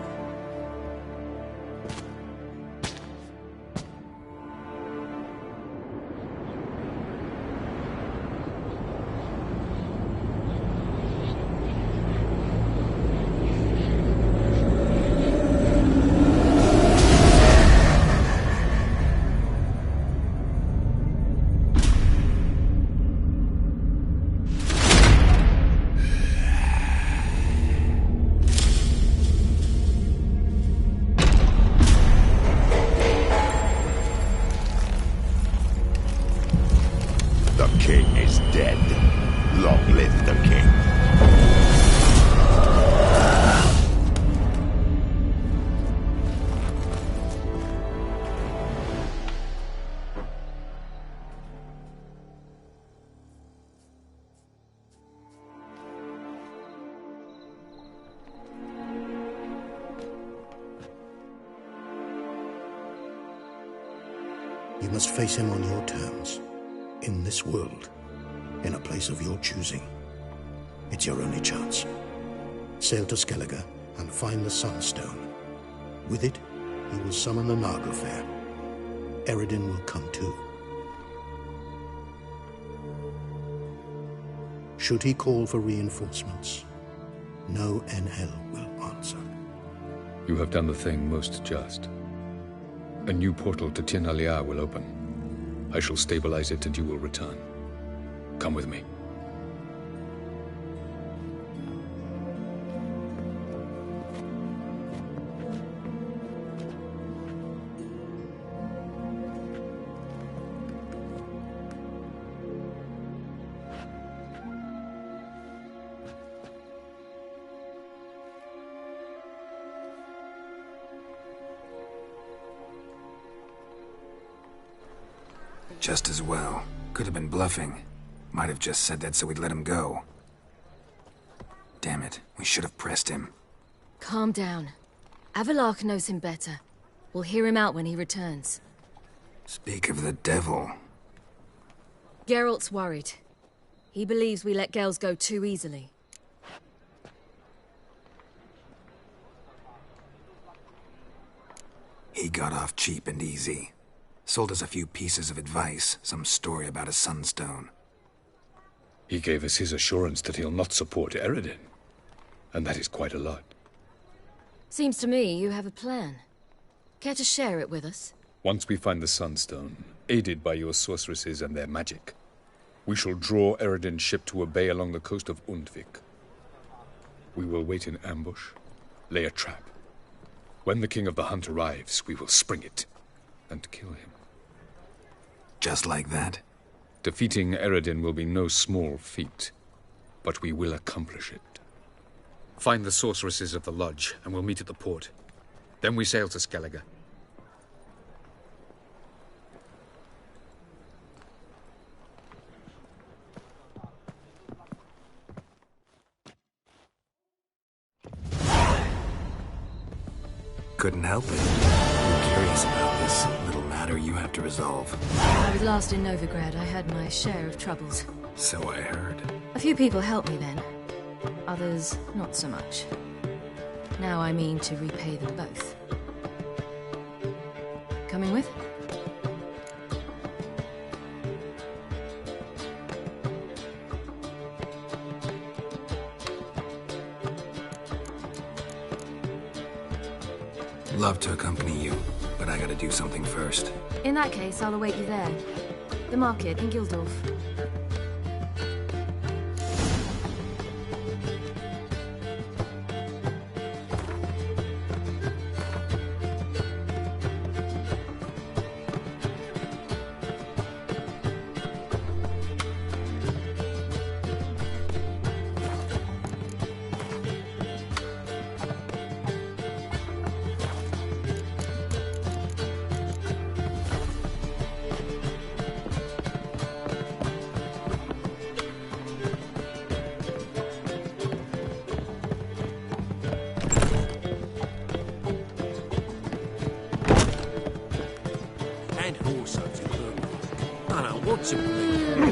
You must face him on your terms. In this world. In a place of your choosing. It's your only chance. Sail to Skellige and find the Sunstone. With it, he will summon the Naga Fair. Eredin will come too. Should he call for reinforcements, no NL will answer. You have done the thing most just. A new portal to Tin Alia will open. I shall stabilize it and you will return. Come with me. Just as well. Could have been bluffing. Might have just said that so we'd let him go. Damn it, we should have pressed him. Calm down. Avalach knows him better. We'll hear him out when he returns. Speak of the devil. Geralt's worried. He believes we let girls go too easily. He got off cheap and easy. Sold us a few pieces of advice, some story about a sunstone. He gave us his assurance that he'll not support Eredin. And that is quite a lot. Seems to me you have a plan. Care to share it with us? Once we find the Sunstone, aided by your sorceresses and their magic, we shall draw Eredin's ship to a bay along the coast of Undvik. We will wait in ambush, lay a trap. When the King of the Hunt arrives, we will spring it and kill him. Just like that? Defeating Eredin will be no small feat, but we will accomplish it. Find the sorceresses of the lodge, and we'll meet at the port. Then we sail to Skellige. Couldn't help it. I'm curious about this little matter you have to resolve. I was last in Novigrad. I had my share of troubles. So I heard. A few people helped me then. Others, not so much. Now I mean to repay them both. Coming with? Love to accompany you, but I gotta do something first. In that case, I'll await you there. The market in Gildorf. Simply